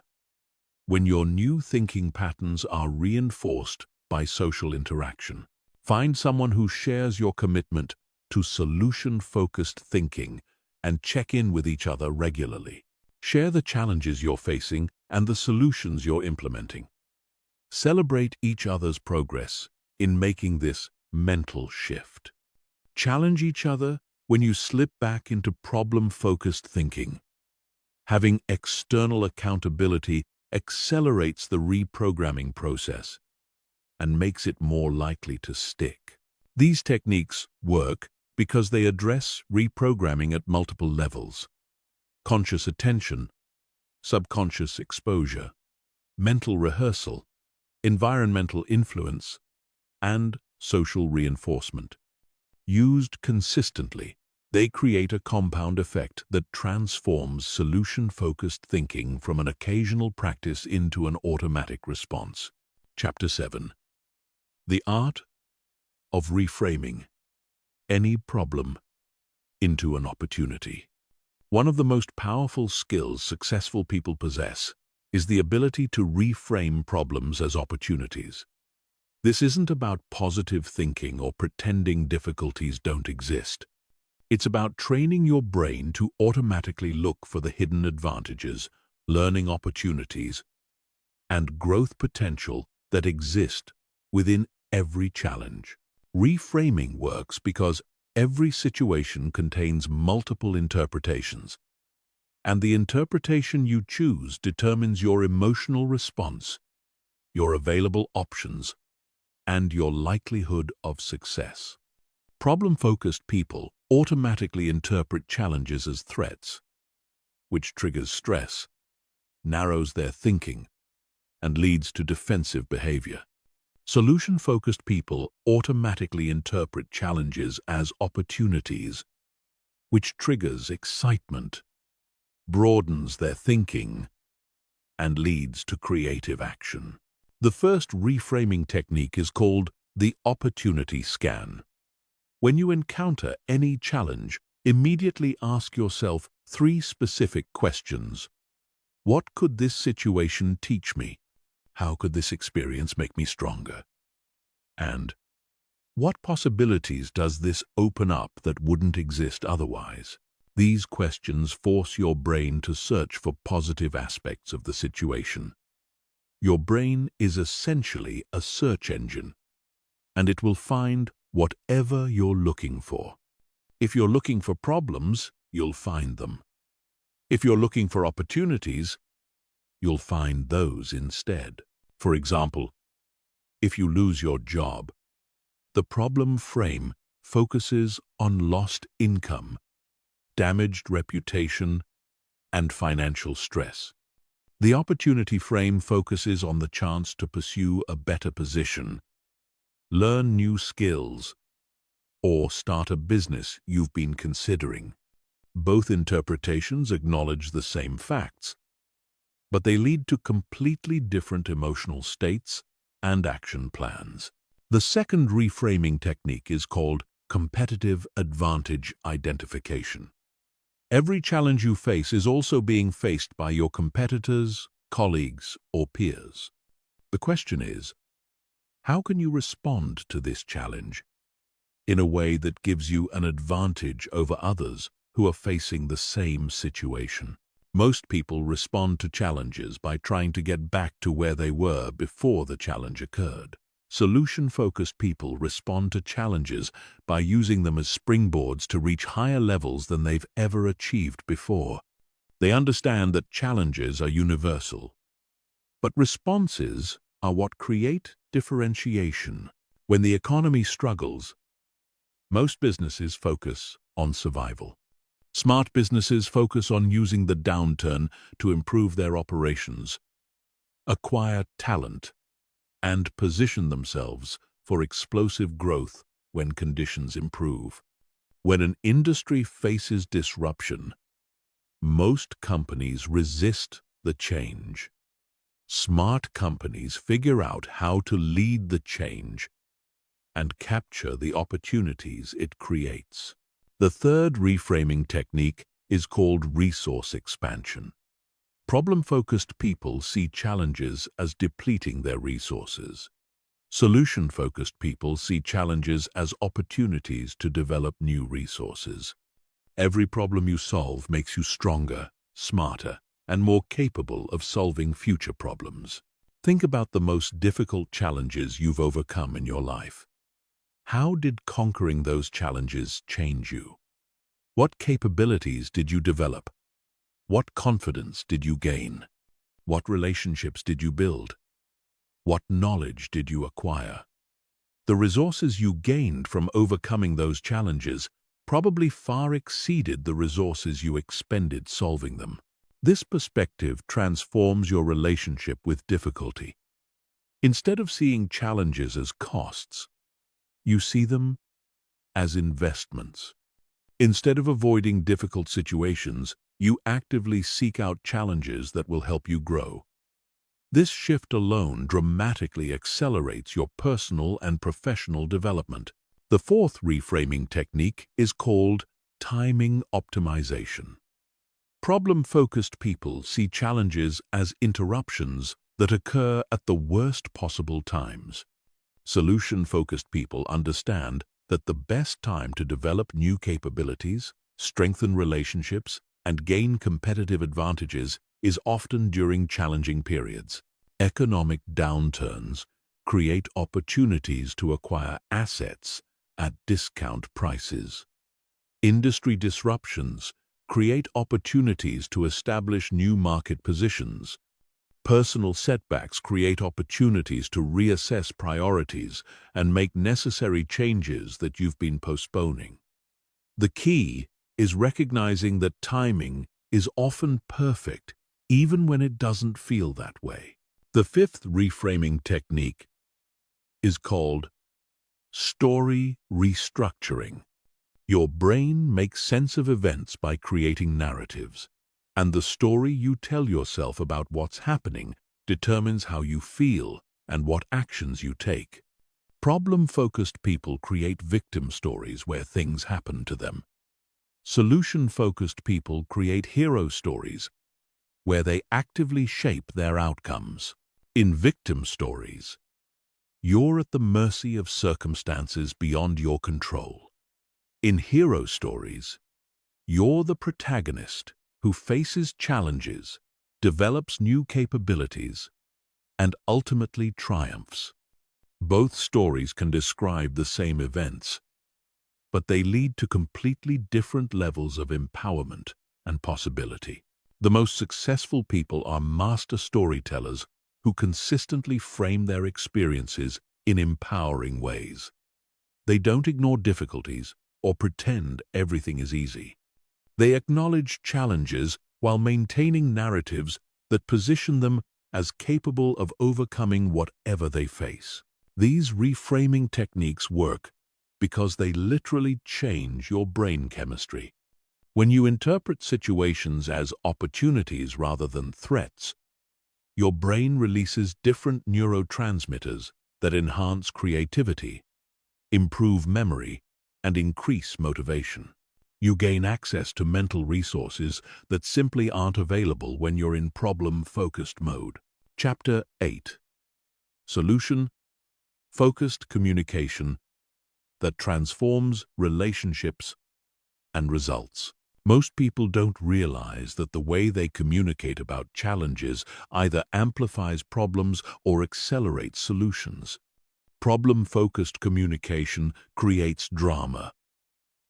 when your new thinking patterns are reinforced by social interaction. Find someone who shares your commitment to solution-focused thinking and check in with each other regularly. Share the challenges you're facing and the solutions you're implementing. Celebrate each other's progress in making this mental shift. Challenge each other when you slip back into problem-focused thinking. Having external accountability accelerates the reprogramming process and makes it more likely to stick. These techniques work because they address reprogramming at multiple levels: conscious attention, subconscious exposure, mental rehearsal, environmental influence, and social reinforcement. Used consistently, they create a compound effect that transforms solution-focused thinking from an occasional practice into an automatic response. Chapter 7. The Art of Reframing Any Problem into an Opportunity. One of the most powerful skills successful people possess is the ability to reframe problems as opportunities. This isn't about positive thinking or pretending difficulties don't exist. It's about training your brain to automatically look for the hidden advantages, learning opportunities, and growth potential that exist within every challenge. Reframing works because every situation contains multiple interpretations, and the interpretation you choose determines your emotional response, your available options, and your likelihood of success. Problem-focused people automatically interpret challenges as threats, which triggers stress, narrows their thinking, and leads to defensive behavior. Solution-focused people automatically interpret challenges as opportunities, which triggers excitement, broadens their thinking, and leads to creative action. The first reframing technique is called the opportunity scan. When you encounter any challenge, immediately ask yourself 3 specific questions. What could this situation teach me? How could this experience make me stronger? And what possibilities does this open up that wouldn't exist otherwise? These questions force your brain to search for positive aspects of the situation. Your brain is essentially a search engine, and it will find whatever you're looking for. If you're looking for problems, you'll find them. If you're looking for opportunities, you'll find those instead. For example, if you lose your job, the problem frame focuses on lost income, damaged reputation, and financial stress. The opportunity frame focuses on the chance to pursue a better position, learn new skills, or start a business you've been considering. Both interpretations acknowledge the same facts, but they lead to completely different emotional states and action plans. The second reframing technique is called competitive advantage identification. Every challenge you face is also being faced by your competitors, colleagues, or peers. The question is, how can you respond to this challenge in a way that gives you an advantage over others who are facing the same situation? Most people respond to challenges by trying to get back to where they were before the challenge occurred. Solution-focused people respond to challenges by using them as springboards to reach higher levels than they've ever achieved before. They understand that challenges are universal, but responses are what create differentiation. When the economy struggles, most businesses focus on survival. Smart businesses focus on using the downturn to improve their operations, acquire talent, and position themselves for explosive growth when conditions improve. When an industry faces disruption, most companies resist the change. Smart companies figure out how to lead the change and capture the opportunities it creates. The third reframing technique is called resource expansion. Problem-focused people see challenges as depleting their resources. Solution-focused people see challenges as opportunities to develop new resources. Every problem you solve makes you stronger, smarter, and more capable of solving future problems. Think about the most difficult challenges you've overcome in your life. How did conquering those challenges change you? What capabilities did you develop? What confidence did you gain? What relationships did you build? What knowledge did you acquire? The resources you gained from overcoming those challenges probably far exceeded the resources you expended solving them. This perspective transforms your relationship with difficulty. Instead of seeing challenges as costs, you see them as investments. Instead of avoiding difficult situations, you actively seek out challenges that will help you grow. This shift alone dramatically accelerates your personal and professional development. The fourth reframing technique is called timing optimization. Problem-focused people see challenges as interruptions that occur at the worst possible times. Solution-focused people understand that the best time to develop new capabilities, strengthen relationships, and gain competitive advantages is often during challenging periods. Economic downturns create opportunities to acquire assets at discount prices. Industry disruptions create opportunities to establish new market positions. Personal setbacks create opportunities to reassess priorities and make necessary changes that you've been postponing. The key is recognizing that timing is often perfect, even when it doesn't feel that way. The fifth reframing technique is called story restructuring. Your brain makes sense of events by creating narratives, and the story you tell yourself about what's happening determines how you feel and what actions you take. Problem-focused people create victim stories where things happen to them. Solution-focused people create hero stories where they actively shape their outcomes. In victim stories, you're at the mercy of circumstances beyond your control. In hero stories, you're the protagonist who faces challenges, develops new capabilities, and ultimately triumphs. Both stories can describe the same events, but they lead to completely different levels of empowerment and possibility. The most successful people are master storytellers who consistently frame their experiences in empowering ways. They don't ignore difficulties or pretend everything is easy. They acknowledge challenges while maintaining narratives that position them as capable of overcoming whatever they face. These reframing techniques work because they literally change your brain chemistry. When you interpret situations as opportunities rather than threats, your brain releases different neurotransmitters that enhance creativity, improve memory, and increase motivation. You gain access to mental resources that simply aren't available when you're in problem-focused mode. Chapter 8. Solution-focused communication that transforms relationships and results. Most people don't realize that the way they communicate about challenges either amplifies problems or accelerates solutions. Problem-focused communication creates drama,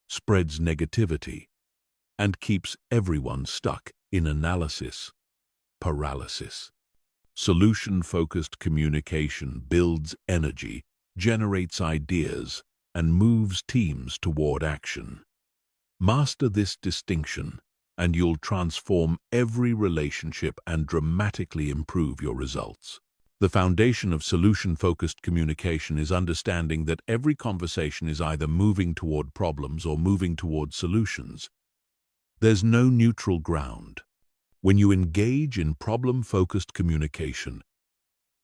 spreads negativity, and keeps everyone stuck in analysis paralysis. Solution-focused communication builds energy, generates ideas, and moves teams toward action. Master this distinction, and you'll transform every relationship and dramatically improve your results. The foundation of solution-focused communication is understanding that every conversation is either moving toward problems or moving toward solutions. There's no neutral ground. When you engage in problem-focused communication,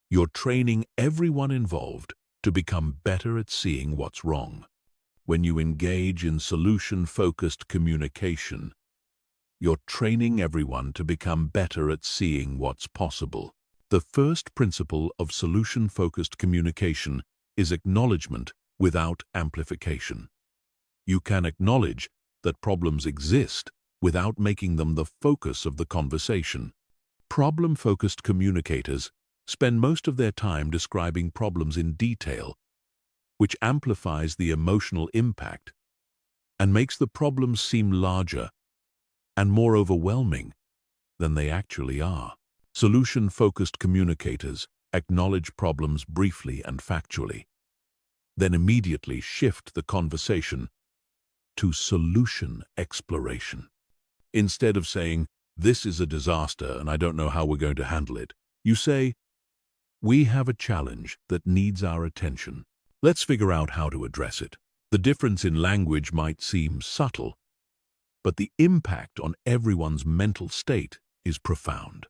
you're training everyone involved to become better at seeing what's wrong. When you engage in solution-focused communication, you're training everyone to become better at seeing what's possible. The first principle of solution-focused communication is acknowledgement without amplification. You can acknowledge that problems exist without making them the focus of the conversation. Problem-focused communicators spend most of their time describing problems in detail, which amplifies the emotional impact and makes the problems seem larger and more overwhelming than they actually are. Solution-focused communicators acknowledge problems briefly and factually, then immediately shift the conversation to solution exploration. Instead of saying, "This is a disaster and I don't know how we're going to handle it," you say, "We have a challenge that needs our attention. Let's figure out how to address it." The difference in language might seem subtle, but the impact on everyone's mental state is profound.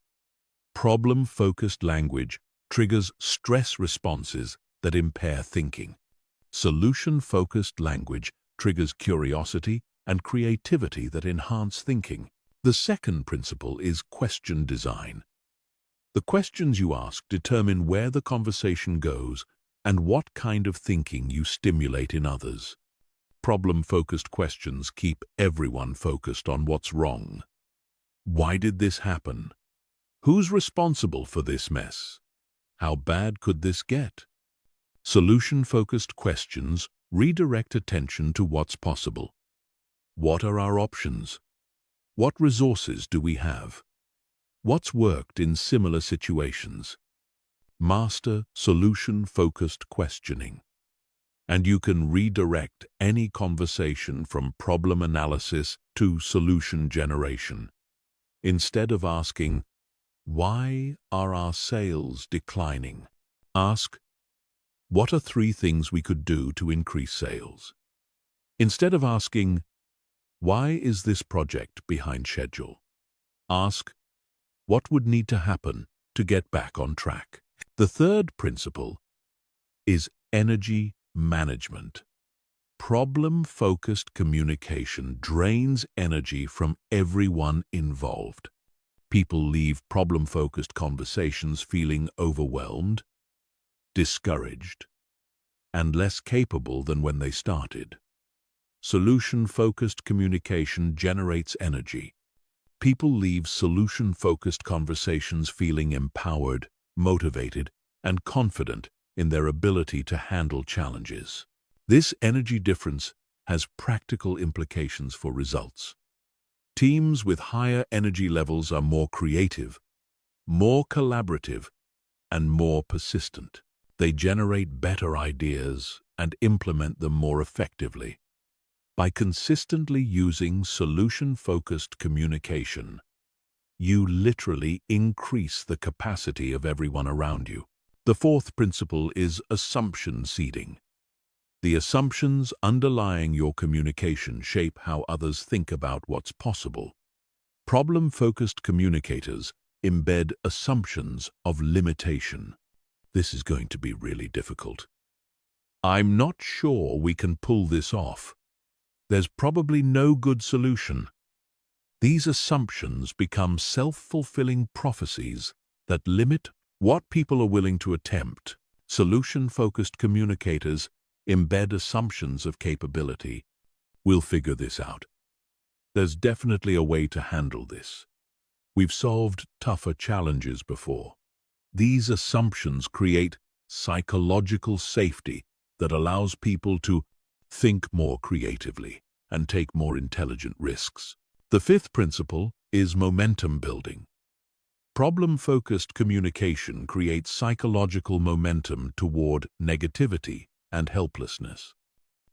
Problem-focused language triggers stress responses that impair thinking. Solution-focused language triggers curiosity and creativity that enhance thinking. The second principle is question design. The questions you ask determine where the conversation goes and what kind of thinking you stimulate in others. Problem-focused questions keep everyone focused on what's wrong. Why did this happen? Who's responsible for this mess? How bad could this get? Solution-focused questions redirect attention to what's possible. What are our options? What resources do we have? What's worked in similar situations? Master solution-focused questioning, and you can redirect any conversation from problem analysis to solution generation. Instead of asking, "Why are our sales declining?" ask, What are 3 things we could do to increase sales? Instead of asking, why is this project behind schedule? Ask, what would need to happen to get back on track? The third principle is energy management. Problem-focused communication drains energy from everyone involved. People leave problem-focused conversations feeling overwhelmed, discouraged, and less capable than when they started. Solution-focused communication generates energy. People leave solution-focused conversations feeling empowered, motivated, and confident in their ability to handle challenges. This energy difference has practical implications for results. Teams with higher energy levels are more creative, more collaborative, and more persistent. They generate better ideas and implement them more effectively. By consistently using solution-focused communication, you literally increase the capacity of everyone around you. The fourth principle is assumption seeding. The assumptions underlying your communication shape how others think about what's possible. Problem-focused communicators embed assumptions of limitation. This is going to be really difficult. I'm not sure we can pull this off. There's probably no good solution. These assumptions become self-fulfilling prophecies that limit what people are willing to attempt. Solution-focused communicators embed assumptions of capability. We'll figure this out. There's definitely a way to handle this. We've solved tougher challenges before. These assumptions create psychological safety that allows people to think more creatively and take more intelligent risks. The fifth principle is momentum building. Problem-focused communication creates psychological momentum toward negativity and helplessness.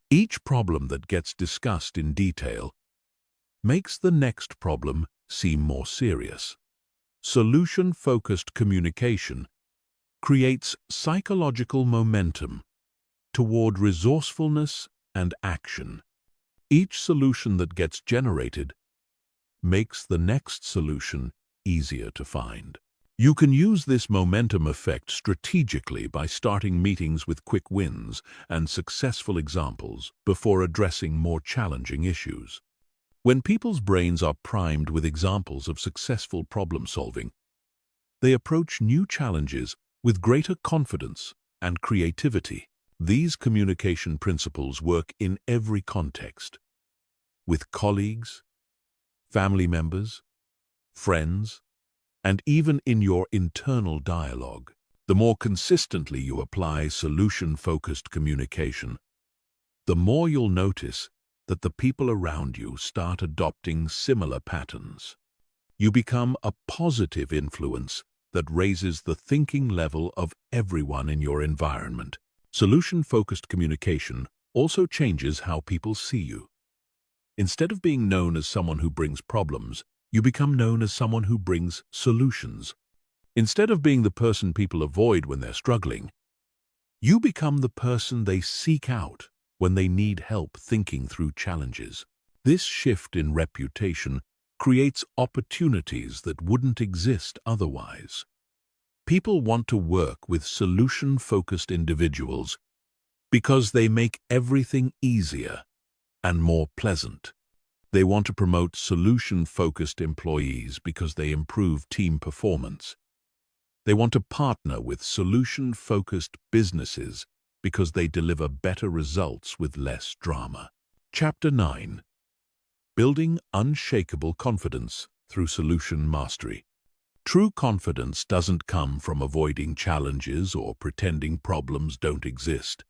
Each problem that gets discussed in detail makes the next problem seem more serious. Solution-focused communication creates psychological momentum toward resourcefulness and action. Each solution that gets generated makes the next solution easier to find. You can use this momentum effect strategically by starting meetings with quick wins and successful examples before addressing more challenging issues. When people's brains are primed with examples of successful problem-solving, they approach new challenges with greater confidence and creativity. These communication principles work in every context, with colleagues, family members, friends, and even in your internal dialogue. The more consistently you apply solution-focused communication, the more you'll notice that the people around you start adopting similar patterns. You become a positive influence that raises the thinking level of everyone in your environment. Solution-focused communication also changes how people see you. Instead of being known as someone who brings problems, you become known as someone who brings solutions. Instead of being the person people avoid when they're struggling, you become the person they seek out when they need help thinking through challenges. This shift in reputation creates opportunities that wouldn't exist otherwise. People want to work with solution-focused individuals because they make everything easier and more pleasant. They want to promote solution-focused employees because they improve team performance. They want to partner with solution-focused businesses because they deliver better results with less drama. Chapter 9. Building unshakable confidence through solution mastery. True confidence doesn't come from avoiding challenges or pretending problems don't exist.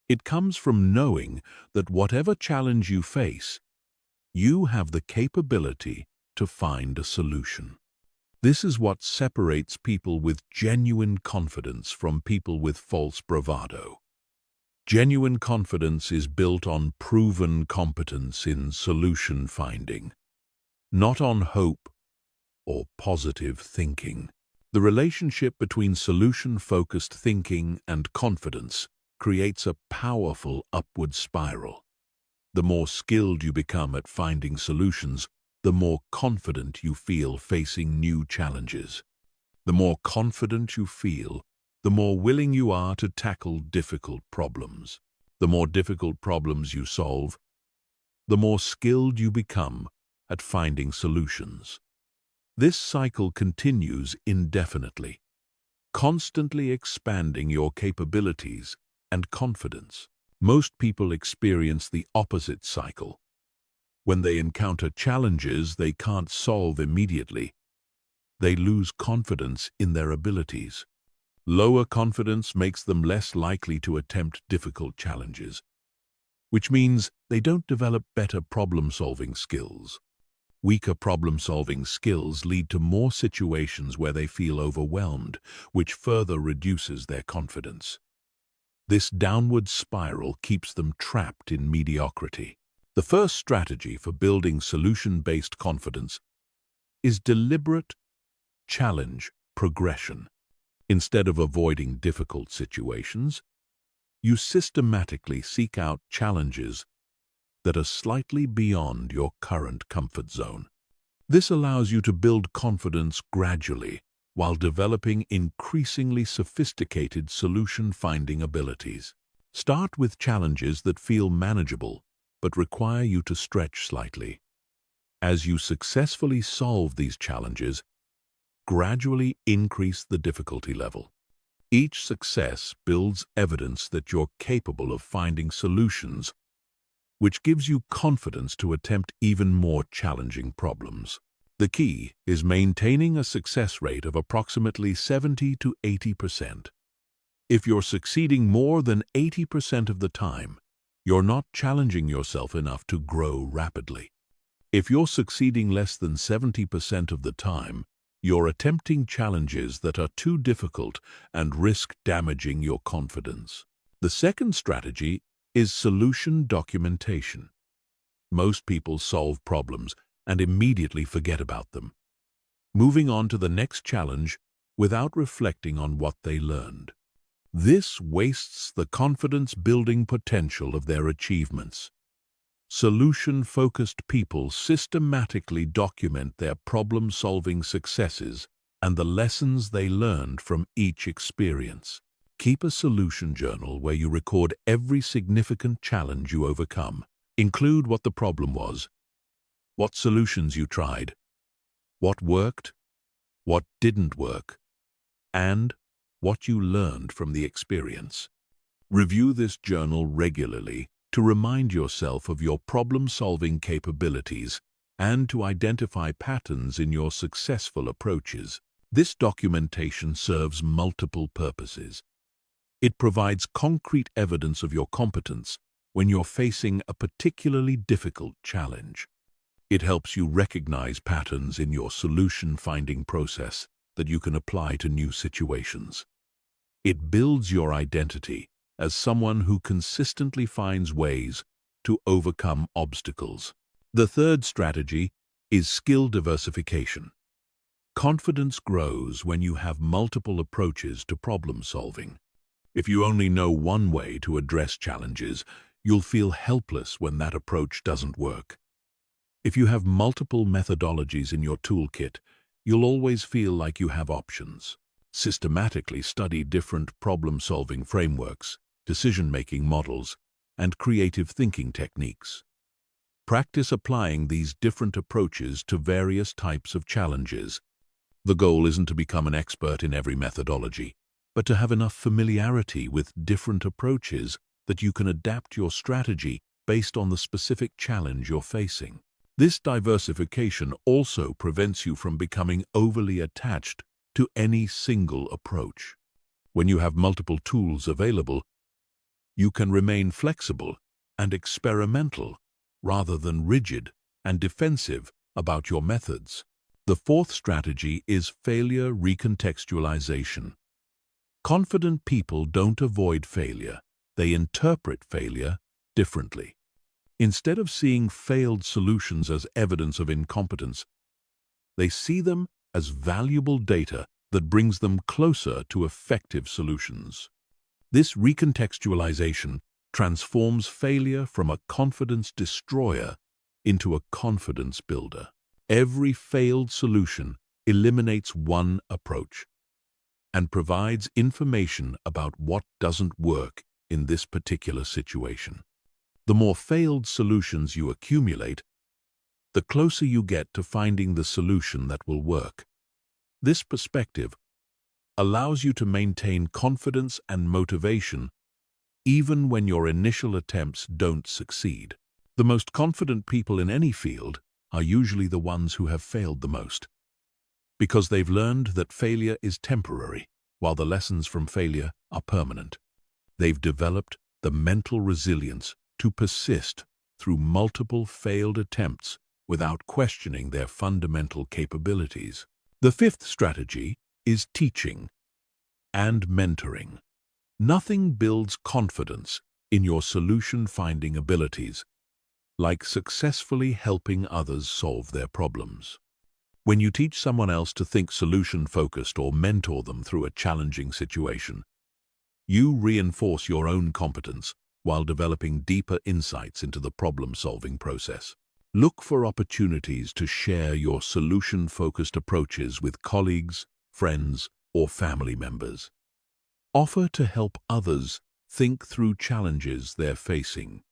It comes from knowing that whatever challenge you face, you have the capability to find a solution. This is what separates people with genuine confidence from people with false bravado. Genuine confidence is built on proven competence in solution finding, not on hope or positive thinking. The relationship between solution-focused thinking and confidence creates a powerful upward spiral. The more skilled you become at finding solutions, the more confident you feel facing new challenges. The more confident you feel, the more willing you are to tackle difficult problems. The more difficult problems you solve, the more skilled you become at finding solutions. This cycle continues indefinitely, constantly expanding your capabilities and confidence. Most people experience the opposite cycle. When they encounter challenges they can't solve immediately, they lose confidence in their abilities. Lower confidence makes them less likely to attempt difficult challenges, which means they don't develop better problem-solving skills. Weaker problem-solving skills lead to more situations where they feel overwhelmed, which further reduces their confidence. This downward spiral keeps them trapped in mediocrity. The first strategy for building solution-based confidence is deliberate challenge progression. Instead of avoiding difficult situations, you systematically seek out challenges that are slightly beyond your current comfort zone. This allows you to build confidence gradually while developing increasingly sophisticated solution-finding abilities. Start with challenges that feel manageable but require you to stretch slightly. As you successfully solve these challenges, gradually increase the difficulty level. Each success builds evidence that you're capable of finding solutions, which gives you confidence to attempt even more challenging problems. The key is maintaining a success rate of approximately 70 to 80%. If you're succeeding more than 80% of the time, you're not challenging yourself enough to grow rapidly. If you're succeeding less than 70% of the time, you're attempting challenges that are too difficult and risk damaging your confidence. The second strategy is solution documentation. Most people solve problems and immediately forget about them, moving on to the next challenge without reflecting on what they learned. This wastes the confidence-building potential of their achievements. Solution-focused people systematically document their problem-solving successes and the lessons they learned from each experience. Keep a solution journal where you record every significant challenge you overcome. Include what the problem was, what solutions you tried, what worked, what didn't work, and what you learned from the experience. Review this journal regularly to remind yourself of your problem-solving capabilities and to identify patterns in your successful approaches. This documentation serves multiple purposes. It provides concrete evidence of your competence when you're facing a particularly difficult challenge. It helps you recognize patterns in your solution-finding process that you can apply to new situations. It builds your identity as someone who consistently finds ways to overcome obstacles. The third strategy is skill diversification. Confidence grows when you have multiple approaches to problem solving. If you only know one way to address challenges, you'll feel helpless when that approach doesn't work. If you have multiple methodologies in your toolkit, you'll always feel like you have options. Systematically study different problem-solving frameworks, decision-making models, and creative thinking techniques. Practice applying these different approaches to various types of challenges. The goal isn't to become an expert in every methodology, but to have enough familiarity with different approaches that you can adapt your strategy based on the specific challenge you're facing. This diversification also prevents you from becoming overly attached to any single approach. When you have multiple tools available, you can remain flexible and experimental rather than rigid and defensive about your methods. The fourth strategy is failure recontextualization. Confident people don't avoid failure, they interpret failure differently. Instead of seeing failed solutions as evidence of incompetence, they see them as valuable data that brings them closer to effective solutions. This recontextualization transforms failure from a confidence destroyer into a confidence builder. Every failed solution eliminates one approach and provides information about what doesn't work in this particular situation. The more failed solutions you accumulate, the closer you get to finding the solution that will work. This perspective allows you to maintain confidence and motivation even when your initial attempts don't succeed. The most confident people in any field are usually the ones who have failed the most, because they've learned that failure is temporary, while the lessons from failure are permanent. They've developed the mental resilience to persist through multiple failed attempts without questioning their fundamental capabilities. The fifth strategy is teaching and mentoring. Nothing builds confidence in your solution-finding abilities like successfully helping others solve their problems. When you teach someone else to think solution-focused or mentor them through a challenging situation, you reinforce your own competence while developing deeper insights into the problem-solving process. Look for opportunities to share your solution-focused approaches with colleagues, friends, or family members. Offer to help others think through challenges they're facing.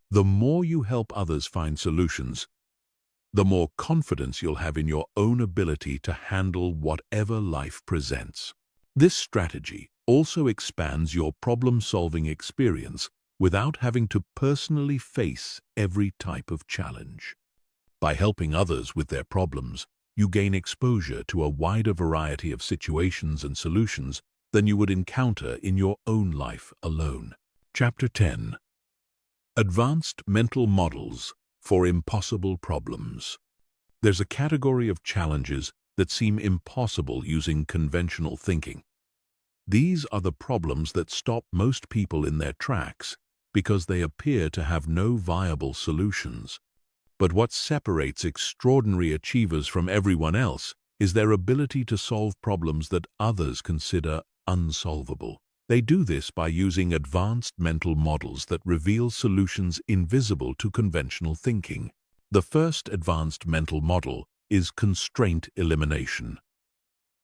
The more you help others find solutions, the more confidence you'll have in your own ability to handle whatever life presents. This strategy also expands your problem-solving experience without having to personally face every type of challenge. By helping others with their problems, you gain exposure to a wider variety of situations and solutions than you would encounter in your own life alone. Chapter 10. Advanced Mental Models for Impossible Problems. There's a category of challenges that seem impossible using conventional thinking. These are the problems that stop most people in their tracks because they appear to have no viable solutions. But what separates extraordinary achievers from everyone else is their ability to solve problems that others consider unsolvable. They do this by using advanced mental models that reveal solutions invisible to conventional thinking. The first advanced mental model is constraint elimination.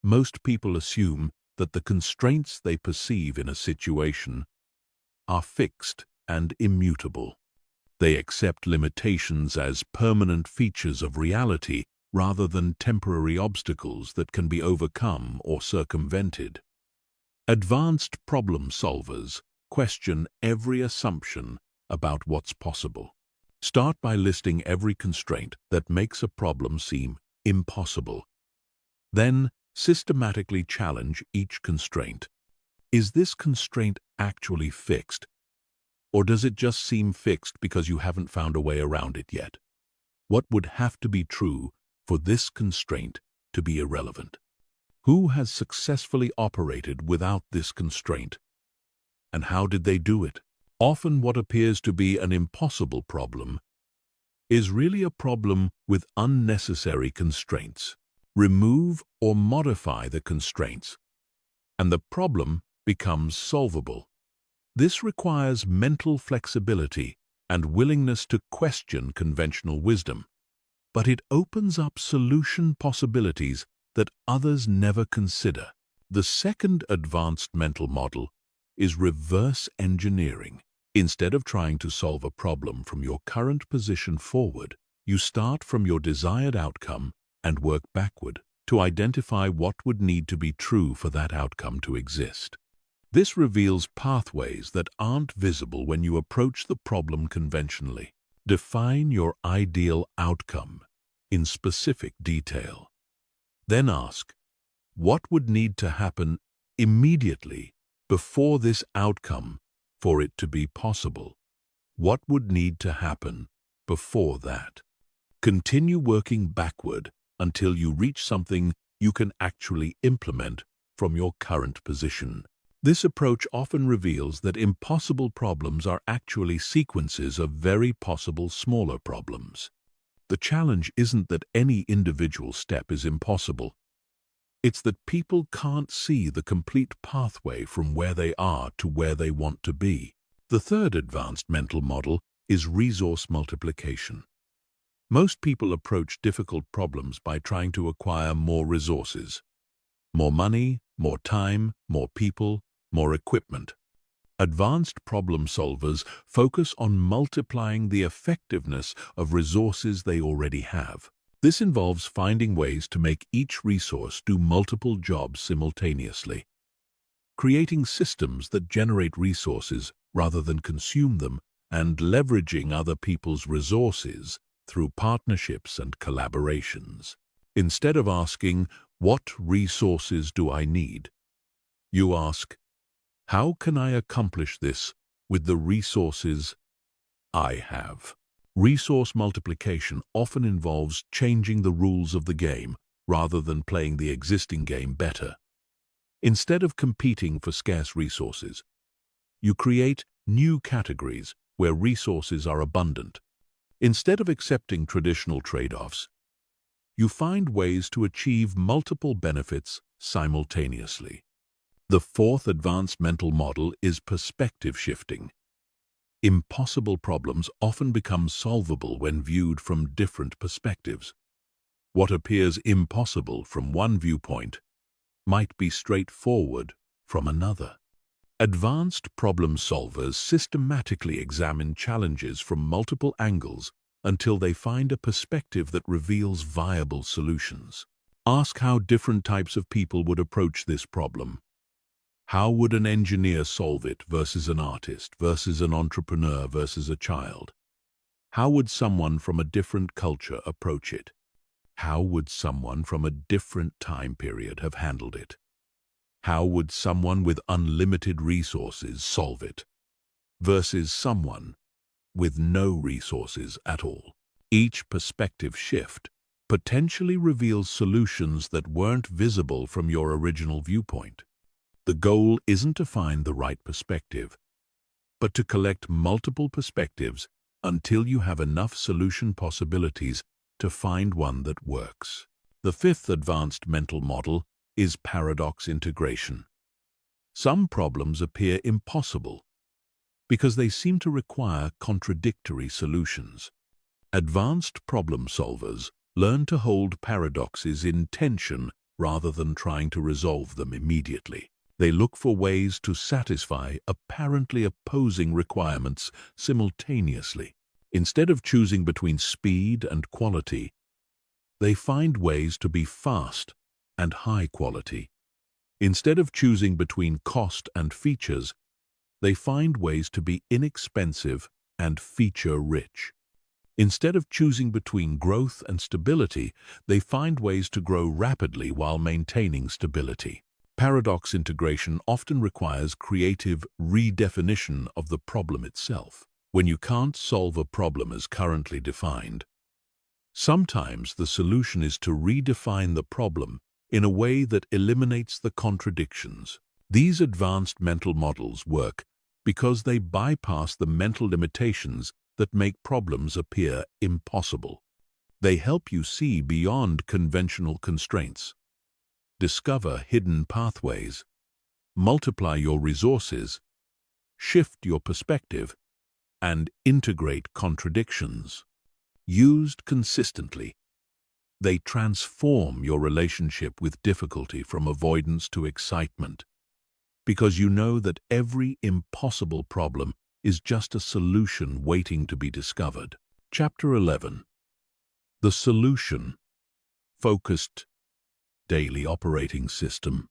Most people assume that the constraints they perceive in a situation are fixed and immutable. They accept limitations as permanent features of reality rather than temporary obstacles that can be overcome or circumvented. Advanced problem solvers question every assumption about what's possible. Start by listing every constraint that makes a problem seem impossible. Then, systematically challenge each constraint. Is this constraint actually fixed? Or does it just seem fixed because you haven't found a way around it yet? What would have to be true for this constraint to be irrelevant? Who has successfully operated without this constraint? And how did they do it? Often what appears to be an impossible problem is really a problem with unnecessary constraints. Remove or modify the constraints, and the problem becomes solvable. This requires mental flexibility and willingness to question conventional wisdom, but it opens up solution possibilities that others never consider. The second advanced mental model is reverse engineering. Instead of trying to solve a problem from your current position forward, you start from your desired outcome and work backward to identify what would need to be true for that outcome to exist. This reveals pathways that aren't visible when you approach the problem conventionally. Define your ideal outcome in specific detail. Then ask, what would need to happen immediately before this outcome for it to be possible? What would need to happen before that? Continue working backward until you reach something you can actually implement from your current position. This approach often reveals that impossible problems are actually sequences of very possible smaller problems. The challenge isn't that any individual step is impossible, It's that people can't see the complete pathway from where they are to where they want to be. The third advanced mental model is resource multiplication. Most people approach difficult problems by trying to acquire more resources. More money, more time, more people, more equipment. Advanced problem solvers focus on multiplying the effectiveness of resources they already have. This involves finding ways to make each resource do multiple jobs simultaneously. Creating systems that generate resources rather than consume them, and leveraging other people's resources through partnerships and collaborations. Instead of asking, "What resources do I need?" you ask, "How can I accomplish this with the resources I have?" Resource multiplication often involves changing the rules of the game rather than playing the existing game better. Instead of competing for scarce resources, you create new categories where resources are abundant. Instead of accepting traditional trade-offs, you find ways to achieve multiple benefits simultaneously. The fourth advanced mental model is perspective shifting. Impossible problems often become solvable when viewed from different perspectives. What appears impossible from one viewpoint might be straightforward from another. Advanced problem solvers systematically examine challenges from multiple angles until they find a perspective that reveals viable solutions. Ask how different types of people would approach this problem. How would an engineer solve it versus an artist, versus an entrepreneur versus a child? How would someone from a different culture approach it? How would someone from a different time period have handled it? How would someone with unlimited resources solve it versus someone with no resources at all? Each perspective shift potentially reveals solutions that weren't visible from your original viewpoint. The goal isn't to find the right perspective, but to collect multiple perspectives until you have enough solution possibilities to find one that works. The fifth advanced mental model is paradox integration. Some problems appear impossible because they seem to require contradictory solutions. Advanced problem solvers learn to hold paradoxes in tension rather than trying to resolve them immediately. They look for ways to satisfy apparently opposing requirements simultaneously. Instead of choosing between speed and quality, they find ways to be fast and high quality. Instead of choosing between cost and features, they find ways to be inexpensive and feature-rich. Instead of choosing between growth and stability, they find ways to grow rapidly while maintaining stability. Paradox integration often requires creative redefinition of the problem itself. When you can't solve a problem as currently defined, sometimes the solution is to redefine the problem in a way that eliminates the contradictions. These advanced mental models work because they bypass the mental limitations that make problems appear impossible. They help you see beyond conventional constraints, discover hidden pathways, multiply your resources, shift your perspective, and integrate contradictions. Used consistently, they transform your relationship with difficulty from avoidance to excitement, because you know that every impossible problem is just a solution waiting to be discovered. Chapter 11. The Solution. Focused daily operating system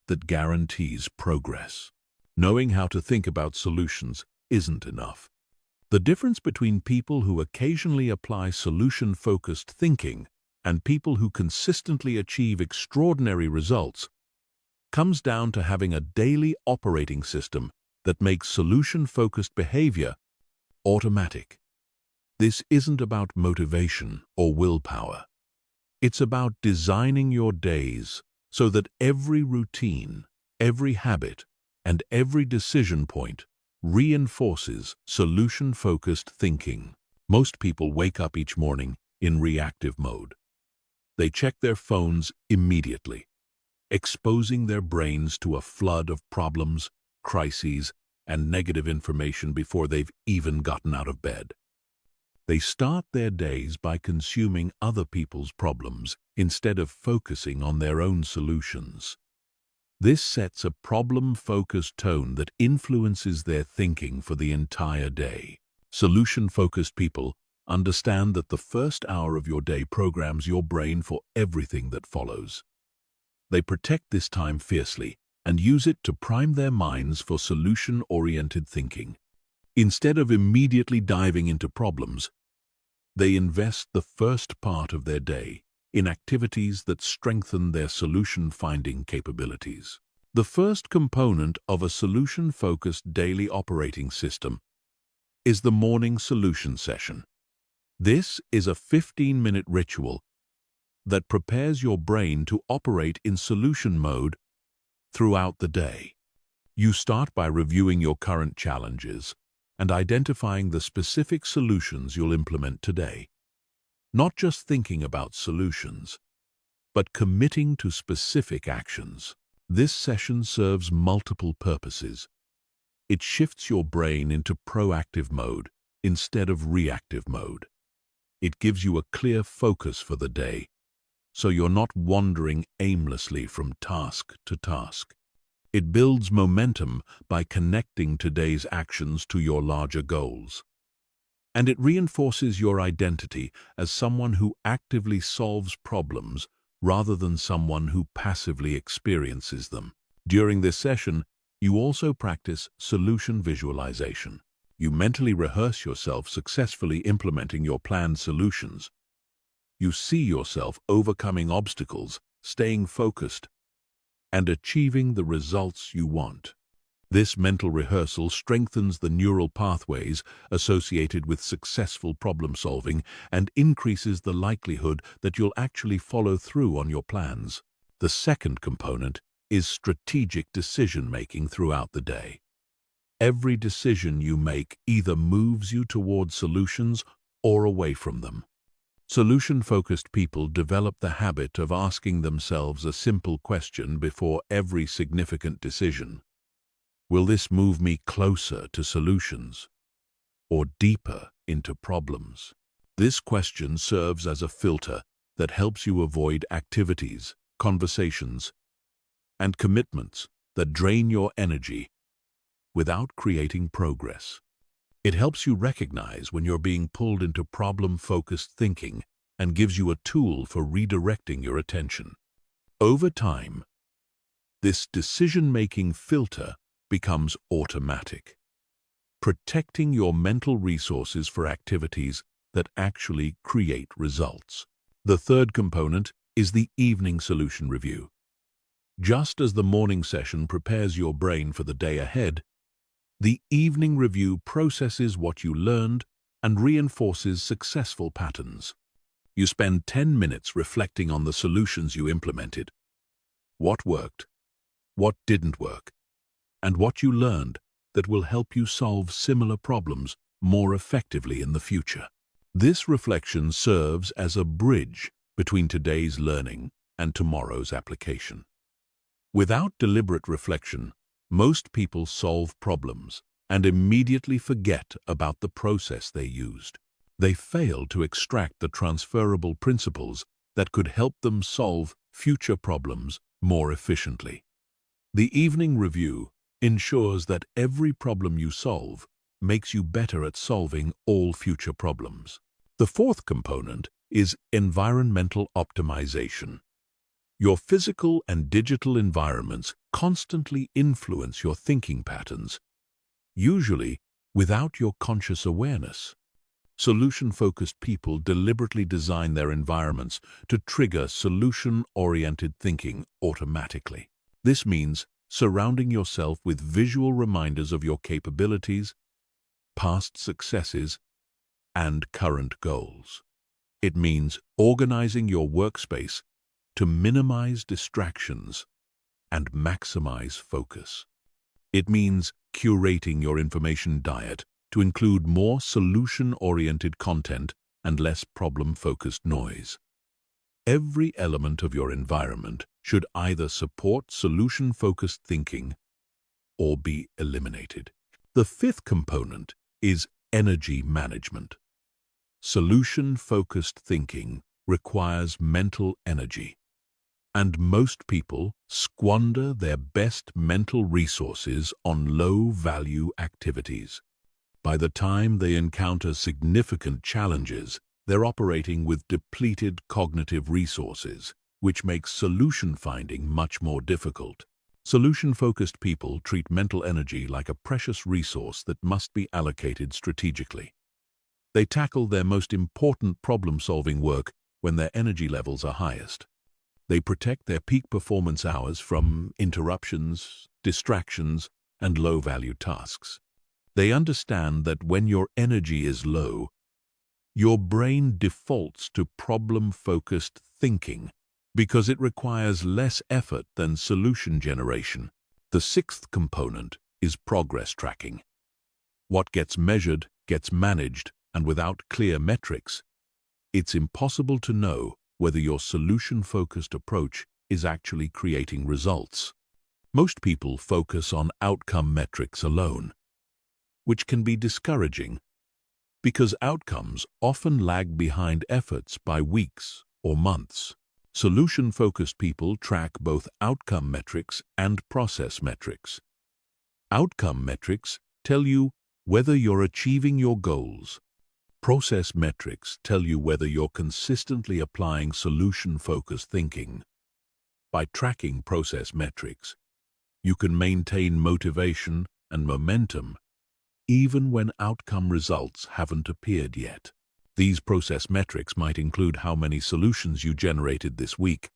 that guarantees progress. Knowing how to think about solutions isn't enough. The difference between people who occasionally apply solution-focused thinking and people who consistently achieve extraordinary results comes down to having a daily operating system that makes solution-focused behavior automatic. This isn't about motivation or willpower. It's about designing your days so that every routine, every habit, and every decision point reinforces solution-focused thinking. Most people wake up each morning in reactive mode. They check their phones immediately. exposing their brains to a flood of problems, crises, and negative information before they've even gotten out of bed. They start their days by consuming other people's problems instead of focusing on their own solutions. This sets a problem-focused tone that influences their thinking for the entire day. Solution-focused people understand that the first hour of your day programs your brain for everything that follows. They protect this time fiercely and use it to prime their minds for solution-oriented thinking. Instead of immediately diving into problems, they invest the first part of their day in activities that strengthen their solution-finding capabilities. The first component of a solution-focused daily operating system is the morning solution session. This is a 15-minute ritual that prepares your brain to operate in solution mode throughout the day. You start by reviewing your current challenges and identifying the specific solutions you'll implement today. Not just thinking about solutions, but committing to specific actions. This session serves multiple purposes. It shifts your brain into proactive mode instead of reactive mode. It gives you a clear focus for the day, so you're not wandering aimlessly from task to task. It builds momentum by connecting today's actions to your larger goals. And it reinforces your identity as someone who actively solves problems rather than someone who passively experiences them. During this session, you also practice solution visualization. You mentally rehearse yourself successfully implementing your planned solutions. You see yourself overcoming obstacles, staying focused, and achieving the results you want. This mental rehearsal strengthens the neural pathways associated with successful problem-solving and increases the likelihood that you'll actually follow through on your plans. The second component is strategic decision-making throughout the day. Every decision you make either moves you towards solutions or away from them. Solution-focused people develop the habit of asking themselves a simple question before every significant decision. Will this move me closer to solutions or deeper into problems? This question serves as a filter that helps you avoid activities, conversations, and commitments that drain your energy without creating progress. It helps you recognize when you're being pulled into problem-focused thinking and gives you a tool for redirecting your attention. Over time, this decision-making filter becomes automatic, protecting your mental resources for activities that actually create results. The third component is the evening solution review. Just as the morning session prepares your brain for the day ahead, the evening review processes what you learned and reinforces successful patterns. You spend 10 minutes reflecting on the solutions you implemented, what worked, what didn't work, and what you learned that will help you solve similar problems more effectively in the future. This reflection serves as a bridge between today's learning and tomorrow's application. Without deliberate reflection, most people solve problems and immediately forget about the process they used. They fail to extract the transferable principles that could help them solve future problems more efficiently. The evening review ensures that every problem you solve makes you better at solving all future problems. The fourth component is environmental optimization. Your physical and digital environments constantly influence your thinking patterns, usually without your conscious awareness. Solution-focused people deliberately design their environments to trigger solution-oriented thinking automatically. This means surrounding yourself with visual reminders of your capabilities, past successes, and current goals. It means organizing your workspace to minimize distractions and maximize focus. It means curating your information diet to include more solution-oriented content and less problem-focused noise. Every element of your environment should either support solution-focused thinking or be eliminated. The fifth component is energy management. Solution-focused thinking requires mental energy, and most people squander their best mental resources on low-value activities. By the time they encounter significant challenges, they're operating with depleted cognitive resources, which makes solution finding much more difficult. Solution-focused people treat mental energy like a precious resource that must be allocated strategically. They tackle their most important problem-solving work when their energy levels are highest. They protect their peak performance hours from interruptions, distractions, and low-value tasks. They understand that when your energy is low, your brain defaults to problem-focused thinking because it requires less effort than solution generation. The sixth component is progress tracking. What gets measured gets managed, and without clear metrics, it's impossible to know whether your solution-focused approach is actually creating results. Most people focus on outcome metrics alone, which can be discouraging because outcomes often lag behind efforts by weeks or months. Solution-focused people track both outcome metrics and process metrics. Outcome metrics tell you whether you're achieving your goals. Process metrics tell you whether you're consistently applying solution-focused thinking. By tracking process metrics, you can maintain motivation and momentum even when outcome results haven't appeared yet. These process metrics might include how many solutions you generated this week,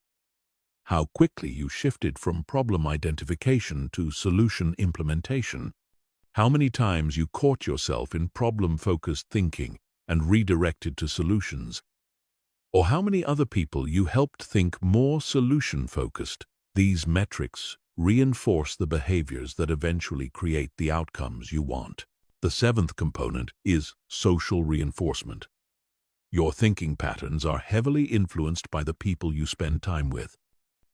how quickly you shifted from problem identification to solution implementation, how many times you caught yourself in problem-focused thinking and redirected to solutions, or how many other people you helped think more solution-focused. These metrics reinforce the behaviors that eventually create the outcomes you want. The seventh component is social reinforcement. Your thinking patterns are heavily influenced by the people you spend time with.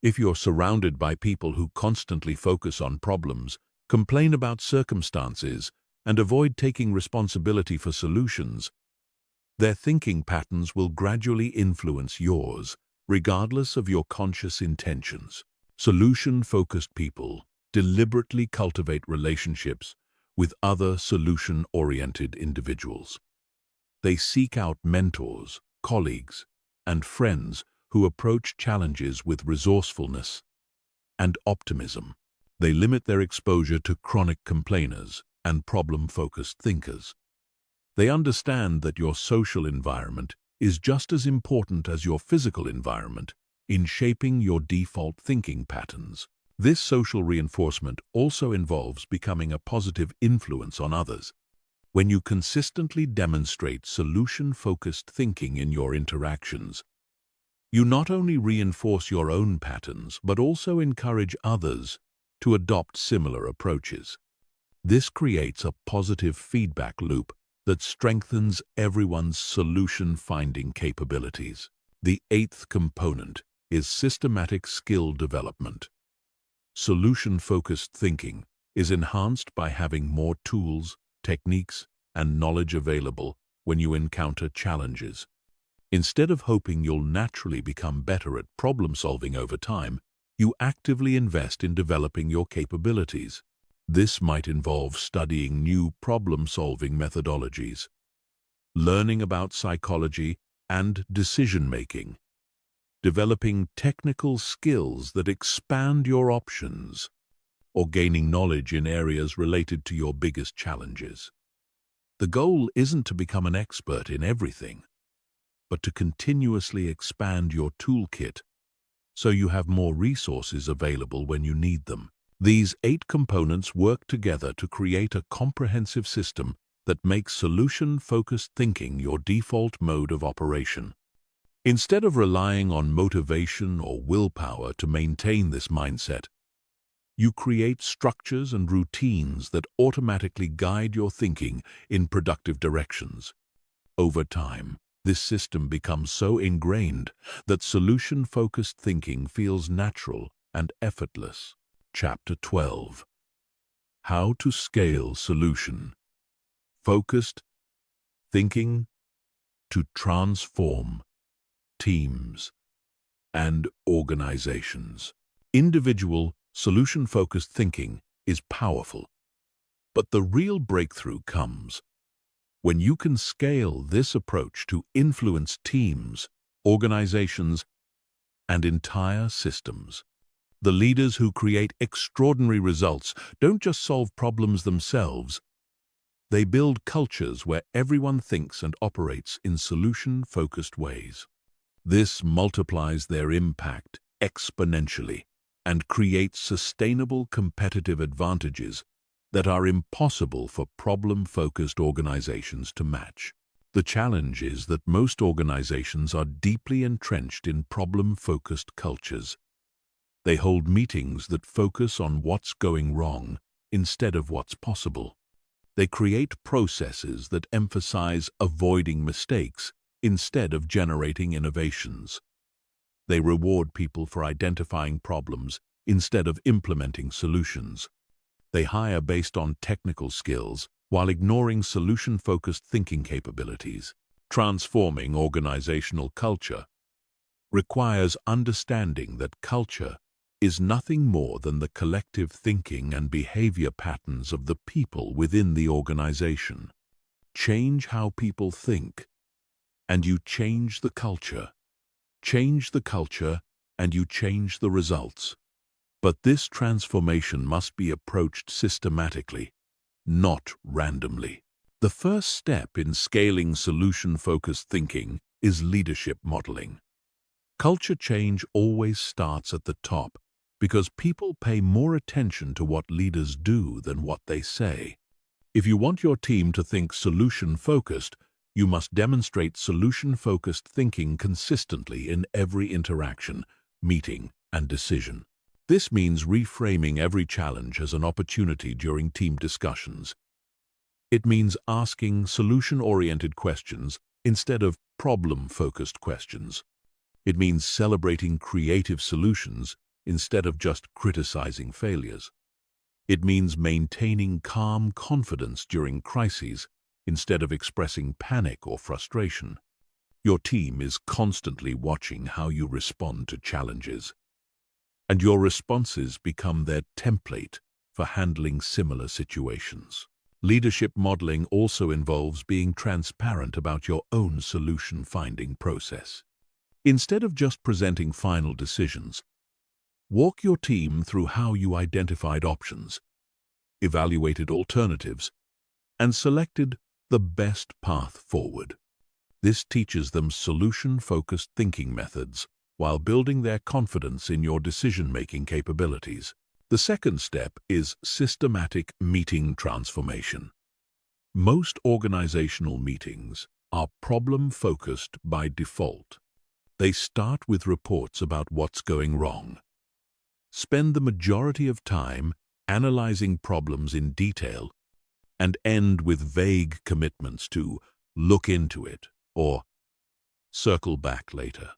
If you're surrounded by people who constantly focus on problems, complain about circumstances, and avoid taking responsibility for solutions, their thinking patterns will gradually influence yours, regardless of your conscious intentions. Solution-focused people deliberately cultivate relationships with other solution-oriented individuals. They seek out mentors, colleagues, and friends who approach challenges with resourcefulness and optimism. They limit their exposure to chronic complainers and problem-focused thinkers. They understand that your social environment is just as important as your physical environment in shaping your default thinking patterns. This social reinforcement also involves becoming a positive influence on others. When you consistently demonstrate solution-focused thinking in your interactions, you not only reinforce your own patterns but also encourage others to adopt similar approaches. This creates a positive feedback loop that strengthens everyone's solution-finding capabilities. The eighth component is systematic skill development. Solution-focused thinking is enhanced by having more tools, techniques, and knowledge available when you encounter challenges. Instead of hoping you'll naturally become better at problem-solving over time, you actively invest in developing your capabilities. This might involve studying new problem-solving methodologies, learning about psychology and decision-making, developing technical skills that expand your options, or gaining knowledge in areas related to your biggest challenges. The goal isn't to become an expert in everything, but to continuously expand your toolkit so you have more resources available when you need them. These 8 components work together to create a comprehensive system that makes solution-focused thinking your default mode of operation. Instead of relying on motivation or willpower to maintain this mindset, you create structures and routines that automatically guide your thinking in productive directions. Over time, This system becomes so ingrained that solution-focused thinking feels natural and effortless. Chapter 12. How to scale solution-focused thinking to transform teams and organizations. Individual, solution-focused thinking is powerful, but the real breakthrough comes when you can scale this approach to influence teams, organizations, and entire systems. The leaders who create extraordinary results don't just solve problems themselves, they build cultures where everyone thinks and operates in solution-focused ways. This multiplies their impact exponentially and creates sustainable competitive advantages that are impossible for problem-focused organizations to match. The challenge is that most organizations are deeply entrenched in problem-focused cultures. They hold meetings that focus on what's going wrong instead of what's possible. They create processes that emphasize avoiding mistakes instead of generating innovations. They reward people for identifying problems instead of implementing solutions. They hire based on technical skills while ignoring solution-focused thinking capabilities. Transforming organizational culture requires understanding that culture is nothing more than the collective thinking and behavior patterns of the people within the organization. Change how people think, and you change the culture. Change the culture, and you change the results. But this transformation must be approached systematically, not randomly. The first step in scaling solution-focused thinking is leadership modeling. Culture change always starts at the top because people pay more attention to what leaders do than what they say. If you want your team to think solution-focused, you must demonstrate solution-focused thinking consistently in every interaction, meeting, and decision. This means reframing every challenge as an opportunity during team discussions. It means asking solution-oriented questions instead of problem-focused questions. It means celebrating creative solutions instead of just criticizing failures. It means maintaining calm confidence during crises instead of expressing panic or frustration. Your team is constantly watching how you respond to challenges, and your responses become their template for handling similar situations. Leadership modeling also involves being transparent about your own solution-finding process. Instead of just presenting final decisions, walk your team through how you identified options, evaluated alternatives, and selected the best path forward. This teaches them solution-focused thinking methods while building their confidence in your decision-making capabilities. The second step is systematic meeting transformation. Most organizational meetings are problem-focused by default. They start with reports about what's going wrong, spend the majority of time analyzing problems in detail, and end with vague commitments to look into it or circle back later.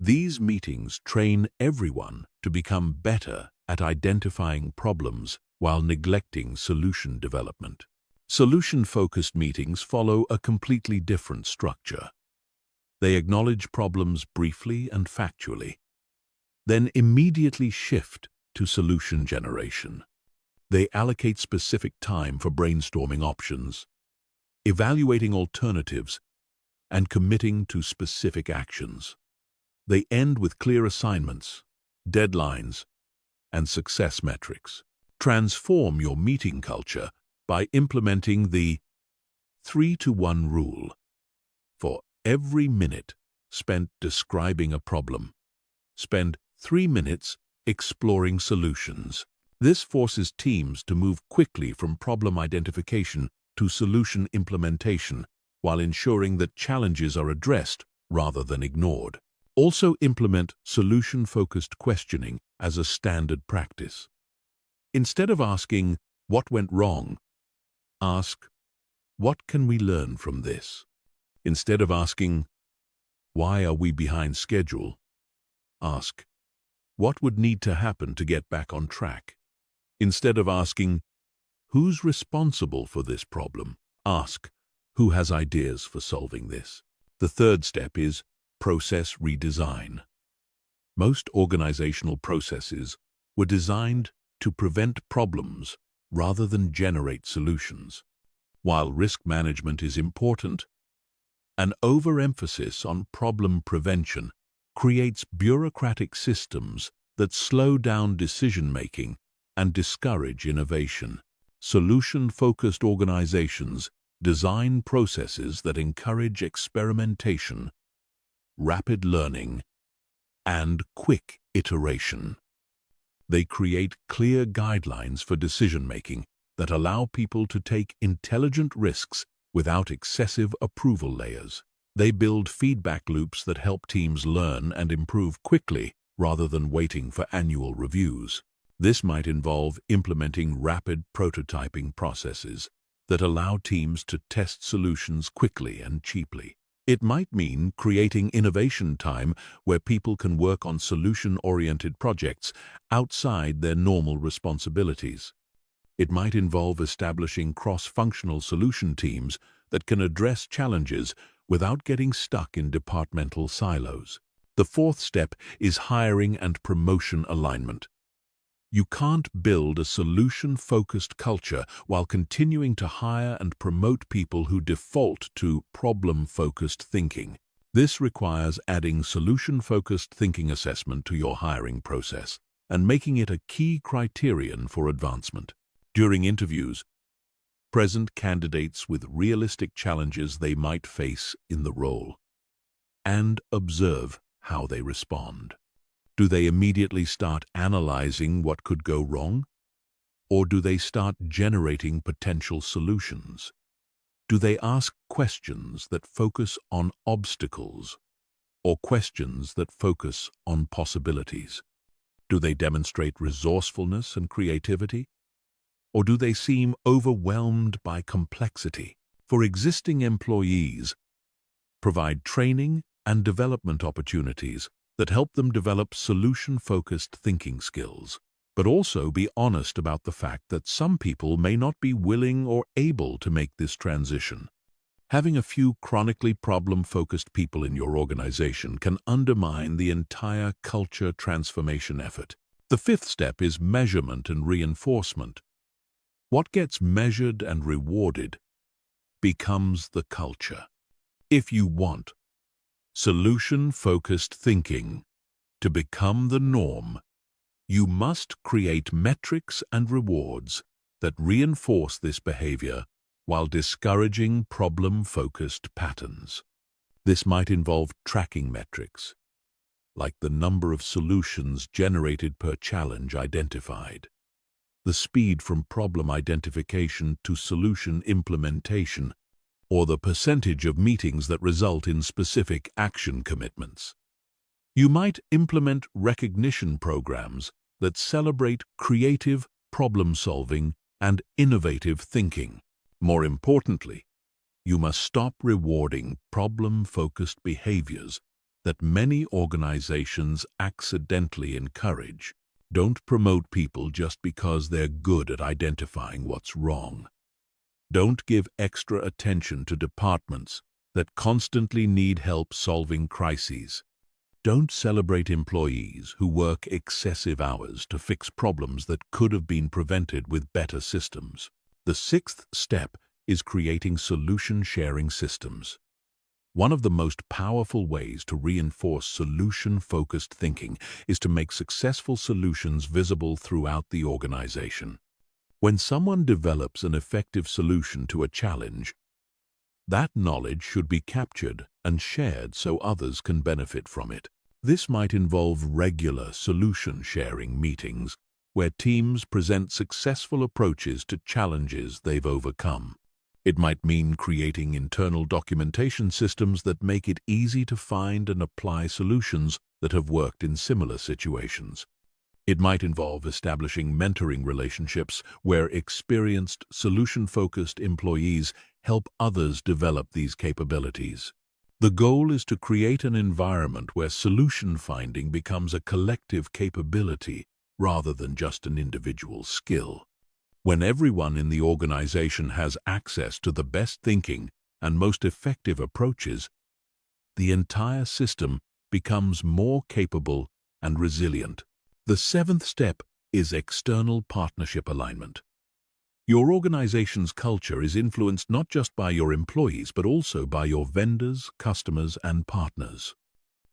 These meetings train everyone to become better at identifying problems while neglecting solution development. Solution-focused meetings follow a completely different structure. They acknowledge problems briefly and factually, then immediately shift to solution generation. They allocate specific time for brainstorming options, evaluating alternatives, and committing to specific actions. They end with clear assignments, deadlines, and success metrics. Transform your meeting culture by implementing the 3-to-1 rule. For every minute spent describing a problem, spend 3 minutes exploring solutions. This forces teams to move quickly from problem identification to solution implementation while ensuring that challenges are addressed rather than ignored. Also implement solution-focused questioning as a standard practice. Instead of asking, "What went wrong?" ask, "What can we learn from this?" Instead of asking, "Why are we behind schedule?" ask, "What would need to happen to get back on track?" Instead of asking, "Who's responsible for this problem?" ask, "Who has ideas for solving this?" The third step is process redesign. Most organizational processes were designed to prevent problems rather than generate solutions. While risk management is important, an overemphasis on problem prevention creates bureaucratic systems that slow down decision-making and discourage innovation. Solution-focused organizations design processes that encourage experimentation, rapid learning, and quick iteration. They create clear guidelines for decision-making that allow people to take intelligent risks without excessive approval layers. They build feedback loops that help teams learn and improve quickly rather than waiting for annual reviews. This might involve implementing rapid prototyping processes that allow teams to test solutions quickly and cheaply. It might mean creating innovation time where people can work on solution-oriented projects outside their normal responsibilities. It might involve establishing cross-functional solution teams that can address challenges without getting stuck in departmental silos. The fourth step is hiring and promotion alignment. You can't build a solution-focused culture while continuing to hire and promote people who default to problem-focused thinking. This requires adding solution-focused thinking assessment to your hiring process and making it a key criterion for advancement. During interviews, present candidates with realistic challenges they might face in the role and observe how they respond. Do they immediately start analyzing what could go wrong? Or do they start generating potential solutions? Do they ask questions that focus on obstacles or questions that focus on possibilities? Do they demonstrate resourcefulness and creativity? Or do they seem overwhelmed by complexity? For existing employees, provide training and development opportunities that help them develop solution-focused thinking skills, but also be honest about the fact that some people may not be willing or able to make this transition. Having a few chronically problem-focused people in your organization can undermine the entire culture transformation effort. The fifth step is measurement and reinforcement. What gets measured and rewarded becomes the culture. If you want solution-focused thinking to become the norm, you must create metrics and rewards that reinforce this behavior while discouraging problem-focused patterns. This might involve tracking metrics, like the number of solutions generated per challenge identified, the speed from problem identification to solution implementation, or the percentage of meetings that result in specific action commitments. You might implement recognition programs that celebrate creative problem-solving and innovative thinking. More importantly, you must stop rewarding problem-focused behaviors that many organizations accidentally encourage. Don't promote people just because they're good at identifying what's wrong. Don't give extra attention to departments that constantly need help solving crises. Don't celebrate employees who work excessive hours to fix problems that could have been prevented with better systems. The sixth step is creating solution-sharing systems. One of the most powerful ways to reinforce solution-focused thinking is to make successful solutions visible throughout the organization. When someone develops an effective solution to a challenge, that knowledge should be captured and shared so others can benefit from it. This might involve regular solution-sharing meetings where teams present successful approaches to challenges they've overcome. It might mean creating internal documentation systems that make it easy to find and apply solutions that have worked in similar situations. It might involve establishing mentoring relationships where experienced, solution-focused employees help others develop these capabilities. The goal is to create an environment where solution finding becomes a collective capability rather than just an individual skill. When everyone in the organization has access to the best thinking and most effective approaches, the entire system becomes more capable and resilient. The seventh step is external partnership alignment. Your organization's culture is influenced not just by your employees, but also by your vendors, customers, and partners.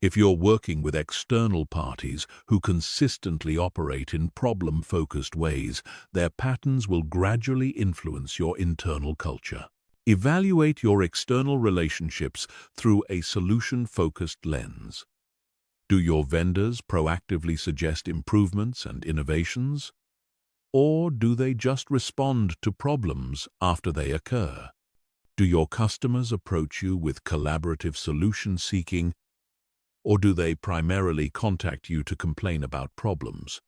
If you're working with external parties who consistently operate in problem-focused ways, their patterns will gradually influence your internal culture. Evaluate your external relationships through a solution-focused lens. Do your vendors proactively suggest improvements and innovations? Or do they just respond to problems after they occur? Do your customers approach you with collaborative solution seeking, or do they primarily contact you to complain about problems?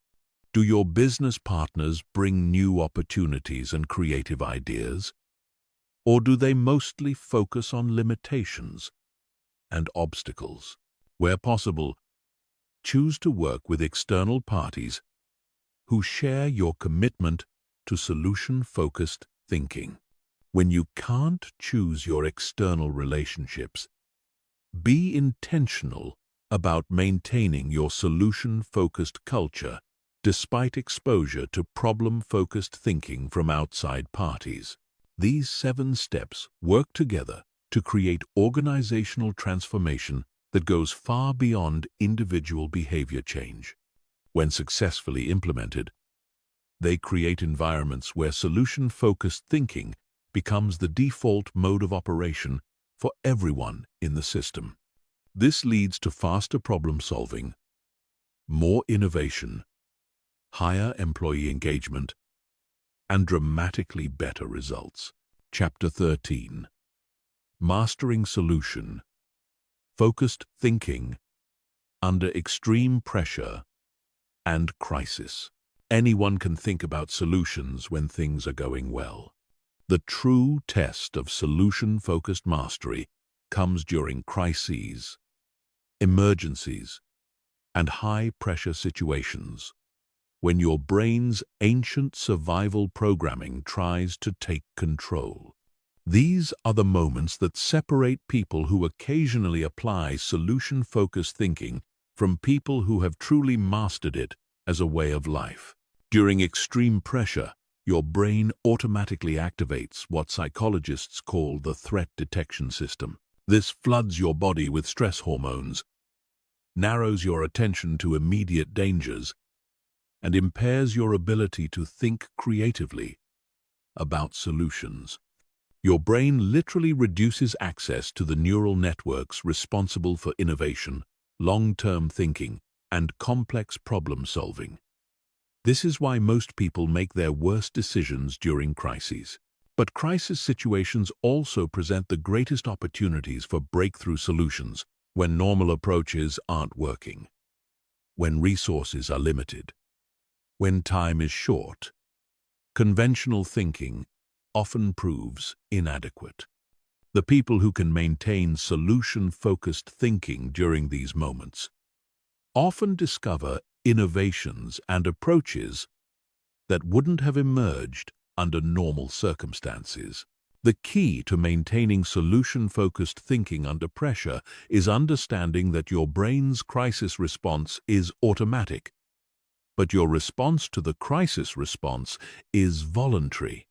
Do your business partners bring new opportunities and creative ideas? Or do they mostly focus on limitations and obstacles? Where possible, choose to work with external parties who share your commitment to solution-focused thinking. When you can't choose your external relationships, be intentional about maintaining your solution-focused culture despite exposure to problem-focused thinking from outside parties. These 7 steps work together to create organizational transformation that goes far beyond individual behavior change. When successfully implemented, they create environments where solution-focused thinking becomes the default mode of operation for everyone in the system. This leads to faster problem-solving, more innovation, higher employee engagement, and dramatically better results. Chapter 13. Mastering Solution. Focused Thinking Under Extreme Pressure and Crisis. Anyone can think about solutions when things are going well. The true test of solution-focused mastery comes during crises, emergencies, and high-pressure situations, when your brain's ancient survival programming tries to take control. These are the moments that separate people who occasionally apply solution-focused thinking from people who have truly mastered it as a way of life. During extreme pressure, your brain automatically activates what psychologists call the threat detection system. This floods your body with stress hormones, narrows your attention to immediate dangers, and impairs your ability to think creatively about solutions. Your brain literally reduces access to the neural networks responsible for innovation, long-term thinking, and complex problem-solving. This is why most people make their worst decisions during crises. But crisis situations also present the greatest opportunities for breakthrough solutions when normal approaches aren't working, when resources are limited, when time is short. Conventional thinking often proves inadequate. The people who can maintain solution-focused thinking during these moments often discover innovations and approaches that wouldn't have emerged under normal circumstances. The key to maintaining solution-focused thinking under pressure is understanding that your brain's crisis response is automatic, but your response to the crisis response is voluntary.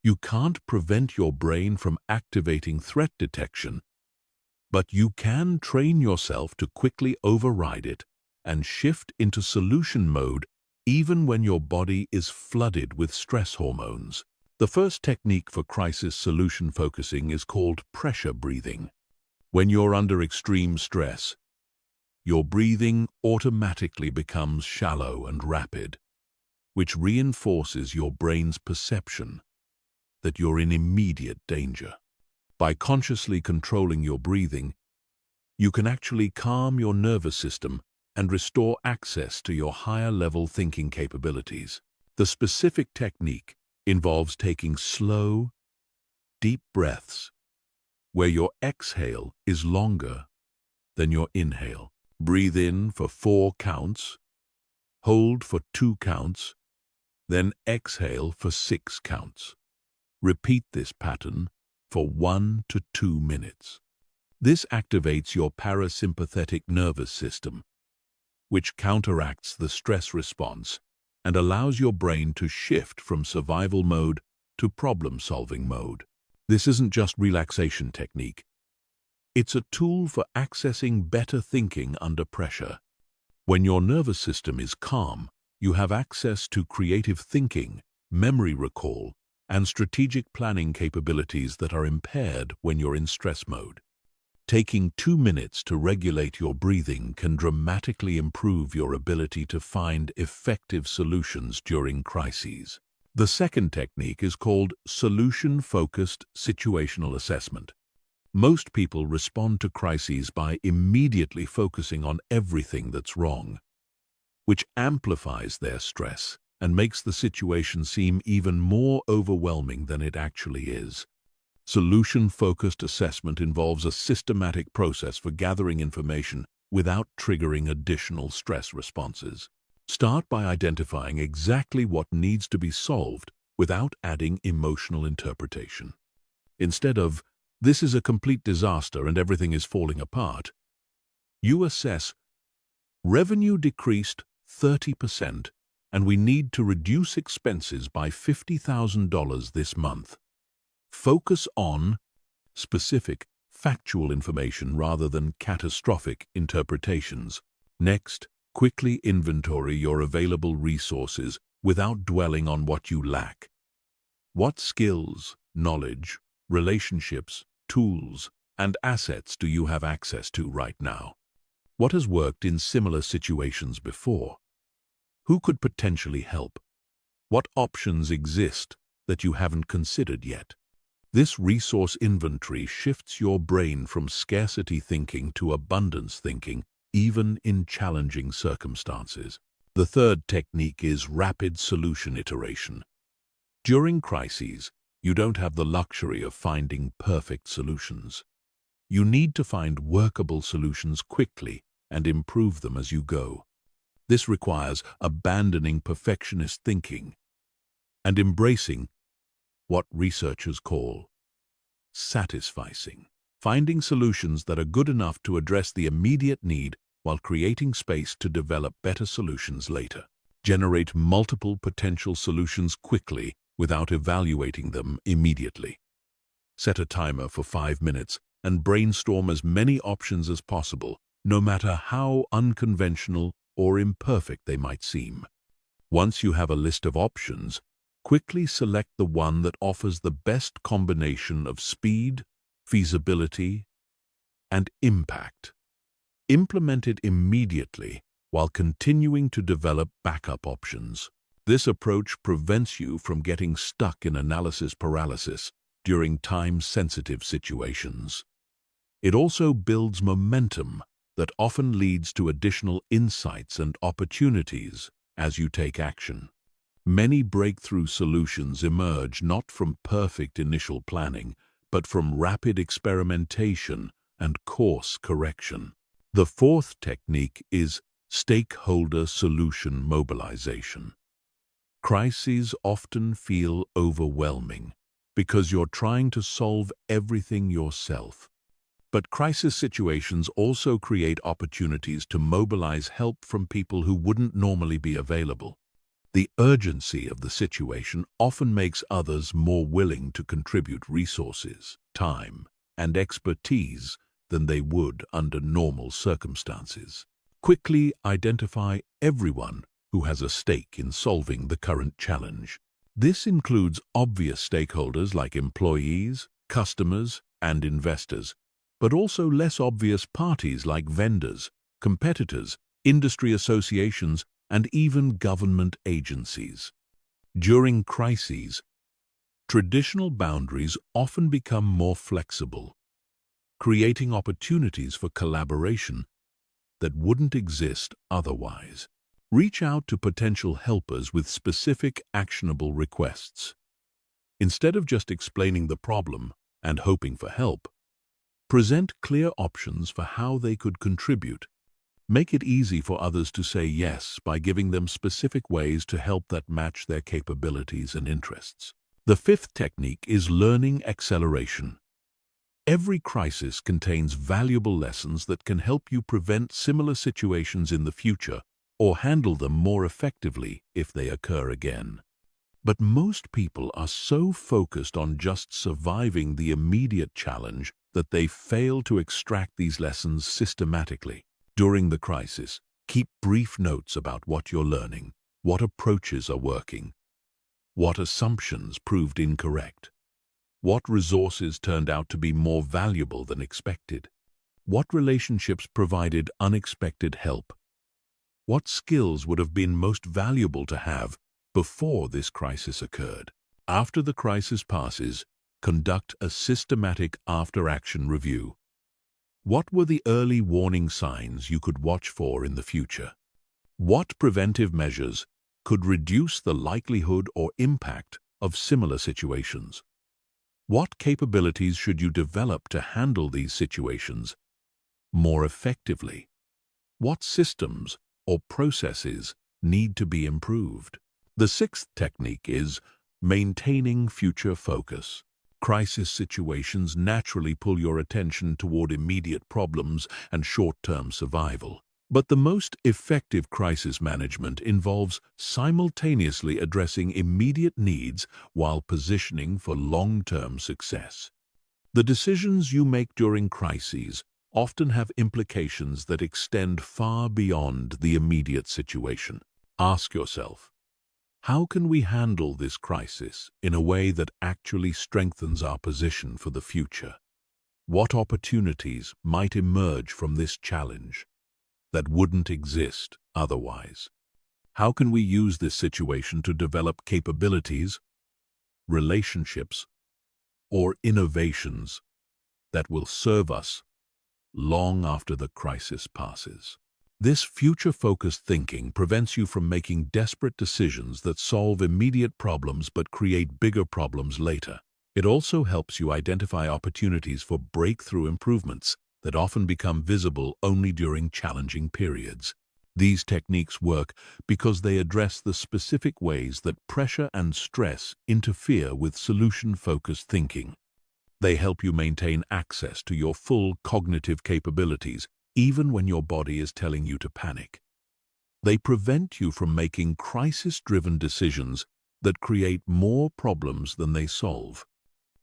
You can't prevent your brain from activating threat detection, but you can train yourself to quickly override it and shift into solution mode even when your body is flooded with stress hormones. The first technique for crisis solution focusing is called pressure breathing. When you're under extreme stress, your breathing automatically becomes shallow and rapid, which reinforces your brain's perception that you're in immediate danger. By consciously controlling your breathing, you can actually calm your nervous system and restore access to your higher-level thinking capabilities. The specific technique involves taking slow, deep breaths where your exhale is longer than your inhale. Breathe in for 4 counts, hold for 2 counts, then exhale for 6 counts. Repeat this pattern for 1 to 2 minutes. This activates your parasympathetic nervous system, which counteracts the stress response and allows your brain to shift from survival mode to problem-solving mode. This isn't just relaxation technique. It's a tool for accessing better thinking under pressure. When your nervous system is calm, you have access to creative thinking, memory recall, and strategic planning capabilities that are impaired when you're in stress mode. Taking 2 minutes to regulate your breathing can dramatically improve your ability to find effective solutions during crises. The second technique is called solution-focused situational assessment. Most people respond to crises by immediately focusing on everything that's wrong, which amplifies their stress and makes the situation seem even more overwhelming than it actually is. Solution-focused assessment involves a systematic process for gathering information without triggering additional stress responses. Start by identifying exactly what needs to be solved without adding emotional interpretation. Instead of, "This is a complete disaster and everything is falling apart," you assess, "Revenue decreased 30% and we need to reduce expenses by $50,000 this month." Focus on specific, factual information rather than catastrophic interpretations. Next, quickly inventory your available resources without dwelling on what you lack. What skills, knowledge, relationships, tools, and assets do you have access to right now? What has worked in similar situations before? Who could potentially help? What options exist that you haven't considered yet? This resource inventory shifts your brain from scarcity thinking to abundance thinking, even in challenging circumstances. The third technique is rapid solution iteration. During crises, you don't have the luxury of finding perfect solutions. You need to find workable solutions quickly and improve them as you go. This requires abandoning perfectionist thinking and embracing what researchers call satisficing. Finding solutions that are good enough to address the immediate need while creating space to develop better solutions later. Generate multiple potential solutions quickly without evaluating them immediately. Set a timer for 5 minutes and brainstorm as many options as possible, no matter how unconventional or imperfect they might seem. Once you have a list of options, quickly select the one that offers the best combination of speed, feasibility, and impact. Implement it immediately while continuing to develop backup options. This approach prevents you from getting stuck in analysis paralysis during time-sensitive situations. It also builds momentum that often leads to additional insights and opportunities as you take action. Many breakthrough solutions emerge not from perfect initial planning, but from rapid experimentation and course correction. The fourth technique is stakeholder solution mobilization. Crises often feel overwhelming because you're trying to solve everything yourself. But crisis situations also create opportunities to mobilize help from people who wouldn't normally be available. The urgency of the situation often makes others more willing to contribute resources, time, and expertise than they would under normal circumstances. Quickly identify everyone who has a stake in solving the current challenge. This includes obvious stakeholders like employees, customers, and investors, but also less obvious parties like vendors, competitors, industry associations, and even government agencies. During crises, traditional boundaries often become more flexible, creating opportunities for collaboration that wouldn't exist otherwise. Reach out to potential helpers with specific, actionable requests. Instead of just explaining the problem and hoping for help, present clear options for how they could contribute. Make it easy for others to say yes by giving them specific ways to help that match their capabilities and interests. The fifth technique is learning acceleration. Every crisis contains valuable lessons that can help you prevent similar situations in the future or handle them more effectively if they occur again. But most people are so focused on just surviving the immediate challenge that they fail to extract these lessons systematically. During the crisis, keep brief notes about what you're learning, what approaches are working, what assumptions proved incorrect, what resources turned out to be more valuable than expected, what relationships provided unexpected help, what skills would have been most valuable to have before this crisis occurred. After the crisis passes, conduct a systematic after-action review. What were the early warning signs you could watch for in the future? What preventive measures could reduce the likelihood or impact of similar situations? What capabilities should you develop to handle these situations more effectively? What systems or processes need to be improved? The sixth technique is maintaining future focus. Crisis situations naturally pull your attention toward immediate problems and short-term survival. But the most effective crisis management involves simultaneously addressing immediate needs while positioning for long-term success. The decisions you make during crises often have implications that extend far beyond the immediate situation. Ask yourself, how can we handle this crisis in a way that actually strengthens our position for the future? What opportunities might emerge from this challenge that wouldn't exist otherwise? How can we use this situation to develop capabilities, relationships, or innovations that will serve us long after the crisis passes? This future-focused thinking prevents you from making desperate decisions that solve immediate problems but create bigger problems later. It also helps you identify opportunities for breakthrough improvements that often become visible only during challenging periods. These techniques work because they address the specific ways that pressure and stress interfere with solution-focused thinking. They help you maintain access to your full cognitive capabilities even when your body is telling you to panic. They prevent you from making crisis-driven decisions that create more problems than they solve.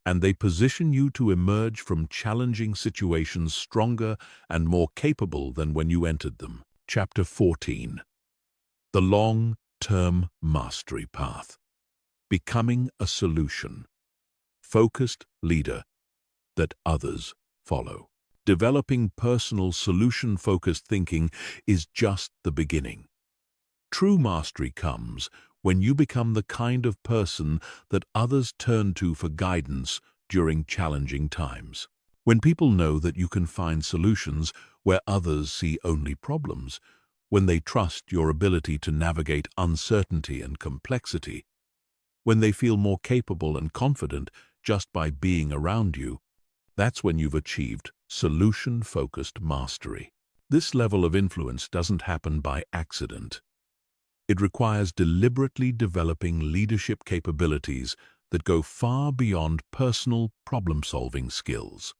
And they position you to emerge from challenging situations stronger and more capable than when you entered them. Chapter 14. The Long-Term Mastery Path. Becoming a solution. Focused leader that others follow. Developing personal solution-focused thinking is just the beginning. True mastery comes when you become the kind of person that others turn to for guidance during challenging times. When people know that you can find solutions where others see only problems, when they trust your ability to navigate uncertainty and complexity, when they feel more capable and confident just by being around you, that's when you've achieved solution-focused mastery. This level of influence doesn't happen by accident. It requires deliberately developing leadership capabilities that go far beyond personal problem-solving skills.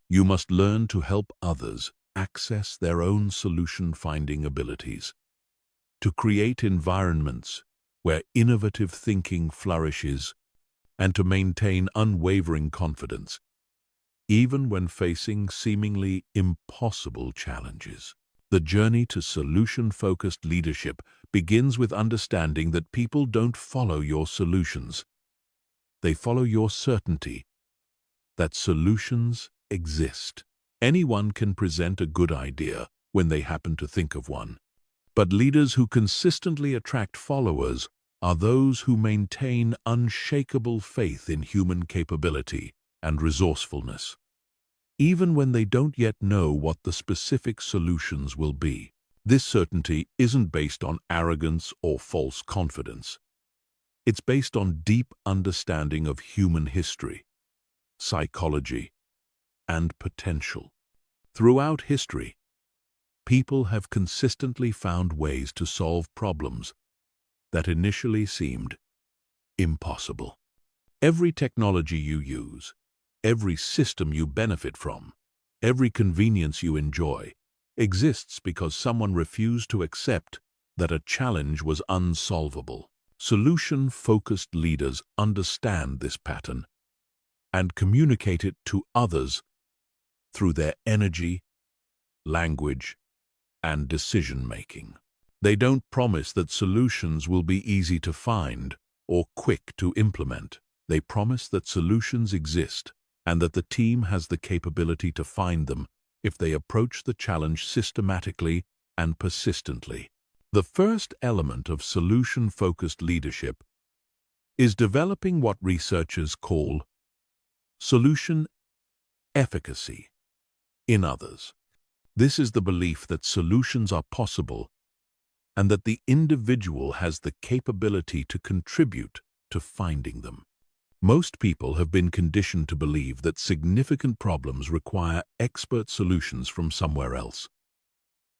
You must learn to help others access their own solution-finding abilities, to create environments where innovative thinking flourishes, and to maintain unwavering confidence even when facing seemingly impossible challenges. The journey to solution-focused leadership begins with understanding that people don't follow your solutions. They follow your certainty that solutions exist. Anyone can present a good idea when they happen to think of one. But leaders who consistently attract followers are those who maintain unshakable faith in human capability and resourcefulness. even when they don't yet know what the specific solutions will be. This certainty isn't based on arrogance or false confidence. It's based on deep understanding of human history, psychology, and potential. Throughout history, people have consistently found ways to solve problems that initially seemed impossible. Every technology you use, every system you benefit from, every convenience you enjoy, exists because someone refused to accept that a challenge was unsolvable. Solution-focused leaders understand this pattern and communicate it to others through their energy, language, and decision-making. They don't promise that solutions will be easy to find or quick to implement. They promise that solutions exist and that the team has the capability to find them if they approach the challenge systematically and persistently. The first element of solution-focused leadership is developing what researchers call solution efficacy in others. This is the belief that solutions are possible and that the individual has the capability to contribute to finding them. Most people have been conditioned to believe that significant problems require expert solutions from somewhere else.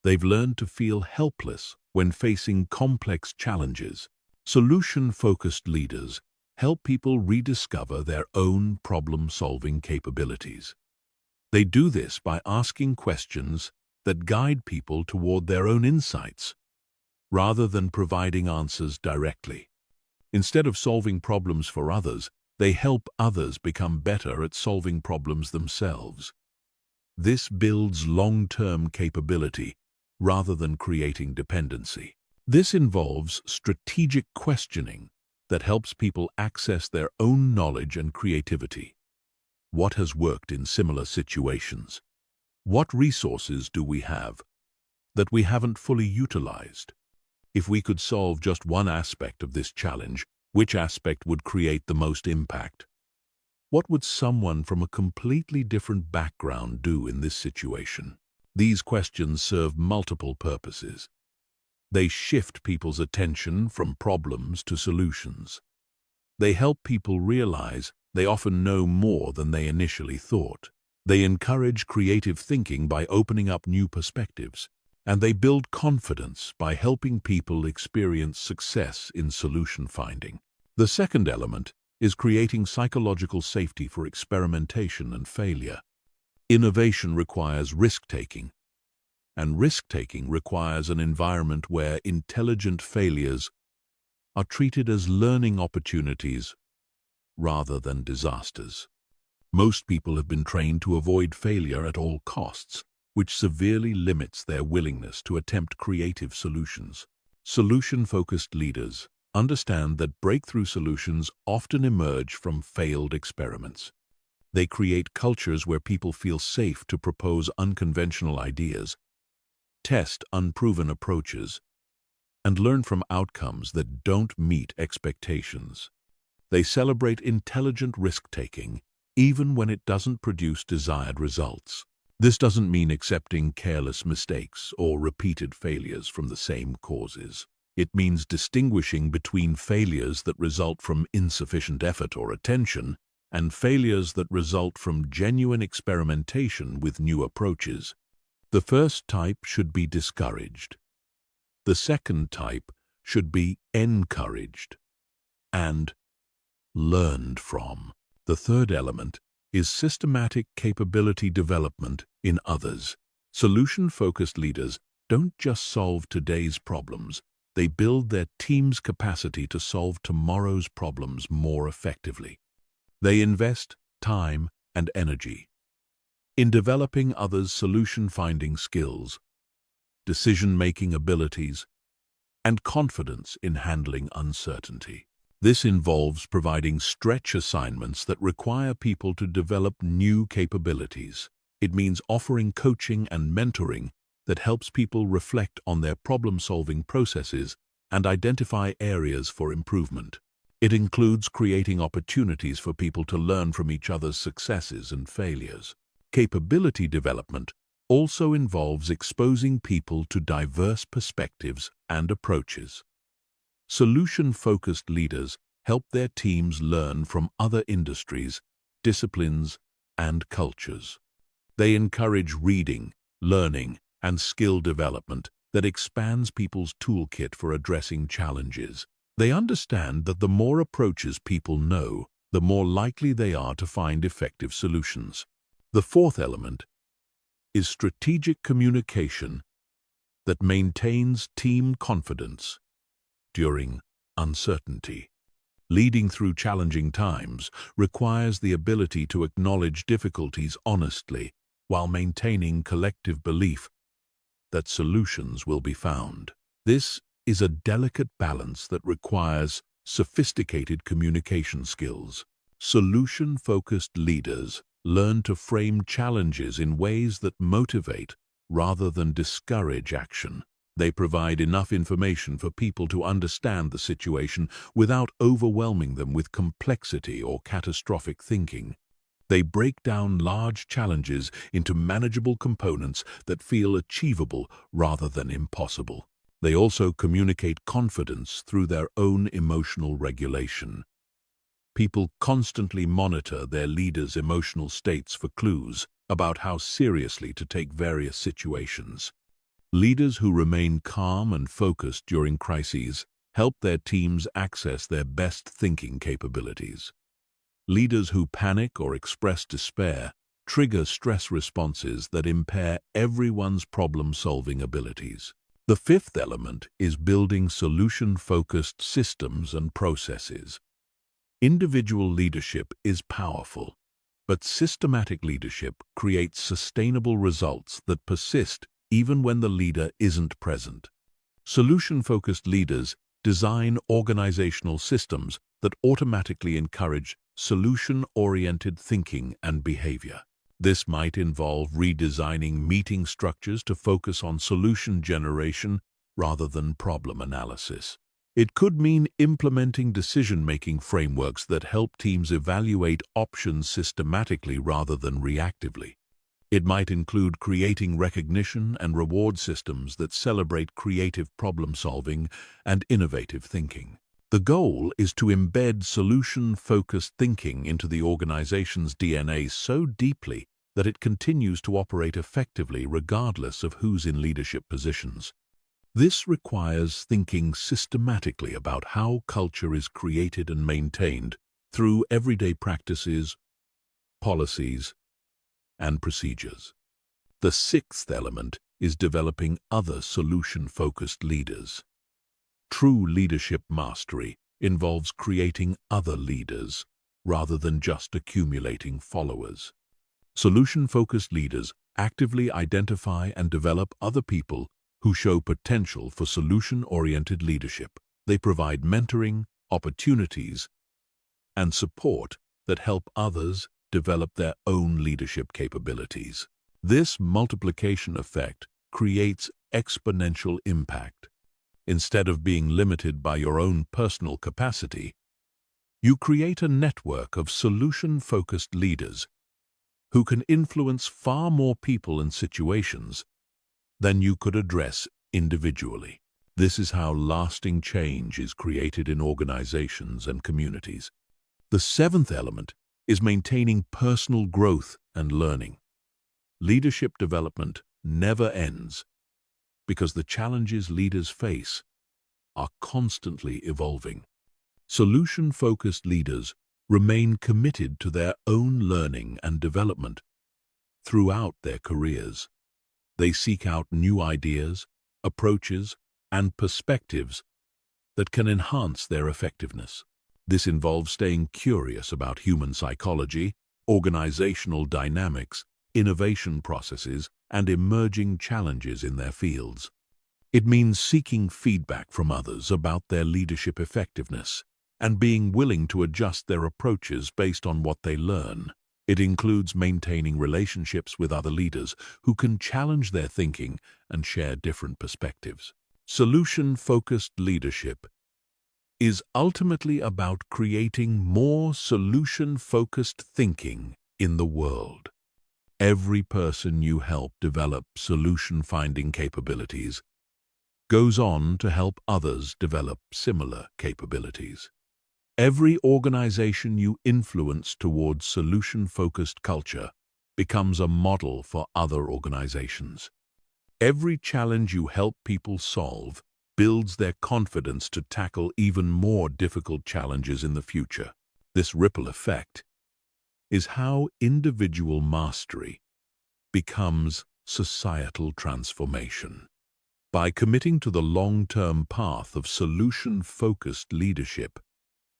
They've learned to feel helpless when facing complex challenges. Solution-focused leaders help people rediscover their own problem-solving capabilities. They do this by asking questions that guide people toward their own insights, rather than providing answers directly. Instead of solving problems for others, they help others become better at solving problems themselves. This builds long-term capability rather than creating dependency. This involves strategic questioning that helps people access their own knowledge and creativity. What has worked in similar situations? What resources do we have that we haven't fully utilized? If we could solve just one aspect of this challenge, which aspect would create the most impact? What would someone from a completely different background do in this situation? These questions serve multiple purposes. They shift people's attention from problems to solutions. They help people realize they often know more than they initially thought. They encourage creative thinking by opening up new perspectives. And they build confidence by helping people experience success in solution finding. The second element is creating psychological safety for experimentation and failure. Innovation requires risk-taking, and risk-taking requires an environment where intelligent failures are treated as learning opportunities rather than disasters. Most people have been trained to avoid failure at all costs, which severely limits their willingness to attempt creative solutions. Solution-focused leaders understand that breakthrough solutions often emerge from failed experiments. They create cultures where people feel safe to propose unconventional ideas, test unproven approaches, and learn from outcomes that don't meet expectations. They celebrate intelligent risk-taking, even when it doesn't produce desired results. This doesn't mean accepting careless mistakes or repeated failures from the same causes. It means distinguishing between failures that result from insufficient effort or attention and failures that result from genuine experimentation with new approaches. The first type should be discouraged. The second type should be encouraged and learned from. The third element is systematic capability development in others. Solution-focused leaders don't just solve today's problems, they build their team's capacity to solve tomorrow's problems more effectively. They invest time and energy in developing others' solution-finding skills, decision-making abilities, and confidence in handling uncertainty. This involves providing stretch assignments that require people to develop new capabilities. It means offering coaching and mentoring that helps people reflect on their problem-solving processes and identify areas for improvement. It includes creating opportunities for people to learn from each other's successes and failures. Capability development also involves exposing people to diverse perspectives and approaches. Solution-focused leaders help their teams learn from other industries, disciplines, and cultures. They encourage reading, learning, and skill development that expands people's toolkit for addressing challenges. They understand that the more approaches people know, the more likely they are to find effective solutions. The fourth element is strategic communication that maintains team confidence during uncertainty. Leading through challenging times requires the ability to acknowledge difficulties honestly while maintaining collective belief that solutions will be found. This is a delicate balance that requires sophisticated communication skills. Solution-focused leaders learn to frame challenges in ways that motivate rather than discourage action. They provide enough information for people to understand the situation without overwhelming them with complexity or catastrophic thinking. They break down large challenges into manageable components that feel achievable rather than impossible. They also communicate confidence through their own emotional regulation. People constantly monitor their leaders' emotional states for clues about how seriously to take various situations. Leaders who remain calm and focused during crises help their teams access their best thinking capabilities. Leaders who panic or express despair trigger stress responses that impair everyone's problem-solving abilities. The fifth element is building solution-focused systems and processes. Individual leadership is powerful, but systematic leadership creates sustainable results that persist even when the leader isn't present. Solution-focused leaders design organizational systems that automatically encourage solution-oriented thinking and behavior. This might involve redesigning meeting structures to focus on solution generation rather than problem analysis. It could mean implementing decision-making frameworks that help teams evaluate options systematically rather than reactively. It might include creating recognition and reward systems that celebrate creative problem-solving and innovative thinking. The goal is to embed solution-focused thinking into the organization's DNA so deeply that it continues to operate effectively regardless of who's in leadership positions. This requires thinking systematically about how culture is created and maintained through everyday practices, policies, and procedures. The sixth element is developing other solution-focused leaders. True leadership mastery involves creating other leaders rather than just accumulating followers. Solution-focused leaders actively identify and develop other people who show potential for solution-oriented leadership. They provide mentoring, opportunities, and support that help others develop their own leadership capabilities. This multiplication effect creates exponential impact. Instead of being limited by your own personal capacity, you create a network of solution-focused leaders who can influence far more people and situations than you could address individually. This is how lasting change is created in organizations and communities. The seventh element is maintaining personal growth and learning. Leadership development never ends because the challenges leaders face are constantly evolving. Solution-focused leaders remain committed to their own learning and development throughout their careers. They seek out new ideas, approaches, and perspectives that can enhance their effectiveness. This involves staying curious about human psychology, organizational dynamics, innovation processes, and emerging challenges in their fields. It means seeking feedback from others about their leadership effectiveness and being willing to adjust their approaches based on what they learn. It includes maintaining relationships with other leaders who can challenge their thinking and share different perspectives. Solution-focused leadership is ultimately about creating more solution-focused thinking in the world. Every person you help develop solution-finding capabilities goes on to help others develop similar capabilities. Every organization you influence towards solution-focused culture becomes a model for other organizations. Every challenge you help people solve builds their confidence to tackle even more difficult challenges in the future. This ripple effect is how individual mastery becomes societal transformation. By committing to the long-term path of solution-focused leadership,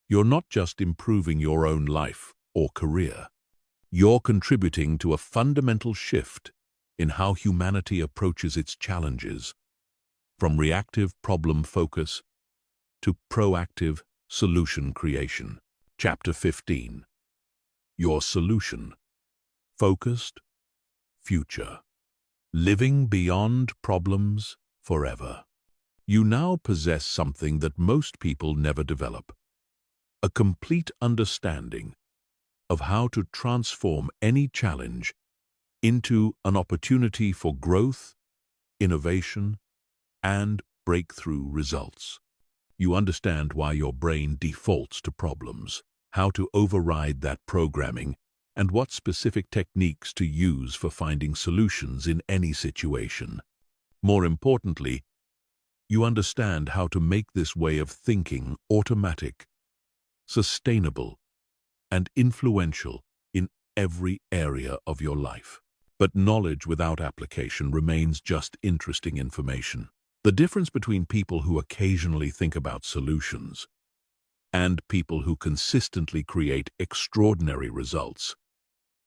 you're not just improving your own life or career. You're contributing to a fundamental shift in how humanity approaches its challenges, from reactive problem focus to proactive solution creation. Chapter 15. Your solution-focused future. Living beyond problems forever. You now possess something that most people never develop: a complete understanding of how to transform any challenge into an opportunity for growth, innovation, and breakthrough results. You understand why your brain defaults to problems, how to override that programming, and what specific techniques to use for finding solutions in any situation. More importantly, you understand how to make this way of thinking automatic, sustainable, and influential in every area of your life. But knowledge without application remains just interesting information. The difference between people who occasionally think about solutions and people who consistently create extraordinary results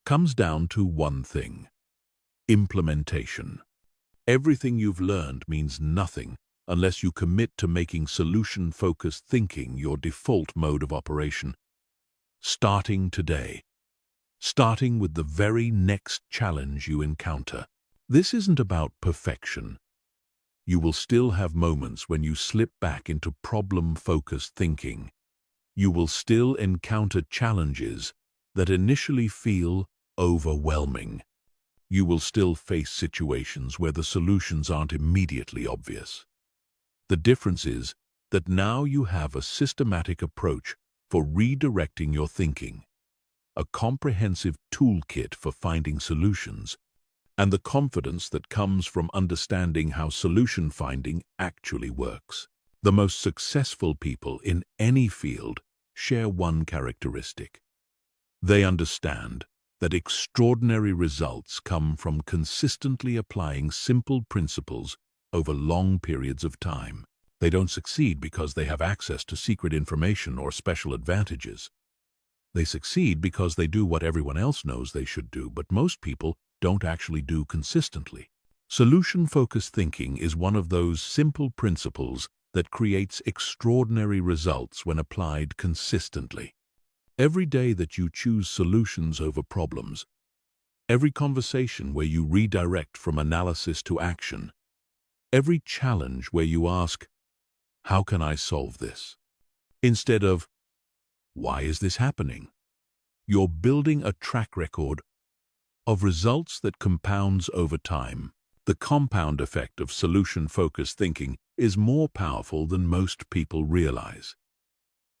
comes down to one thing: implementation. Everything you've learned means nothing unless you commit to making solution-focused thinking your default mode of operation. Starting today. Starting with the very next challenge you encounter. This isn't about perfection. You will still have moments when you slip back into problem-focused thinking. You will still encounter challenges that initially feel overwhelming. You will still face situations where the solutions aren't immediately obvious. The difference is that now you have a systematic approach for redirecting your thinking, a comprehensive toolkit for finding solutions, and the confidence that comes from understanding how solution finding actually works. The most successful people in any field share one characteristic: they understand that extraordinary results come from consistently applying simple principles over long periods of time. They don't succeed because they have access to secret information or special advantages. They succeed because they do what everyone else knows they should do, but most people don't actually do consistently. Solution-focused thinking is one of those simple principles that creates extraordinary results when applied consistently. Every day that you choose solutions over problems, every conversation where you redirect from analysis to action, every challenge where you ask, "How can I solve this?" instead of, "Why is this happening?" you're building a track record of results that compounds over time. The compound effect of solution-focused thinking is more powerful than most people realize.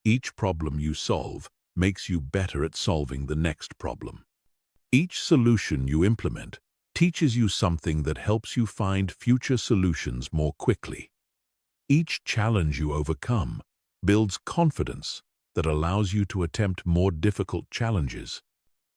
Each problem you solve makes you better at solving the next problem. Each solution you implement teaches you something that helps you find future solutions more quickly. Each challenge you overcome builds confidence that allows you to attempt more difficult challenges.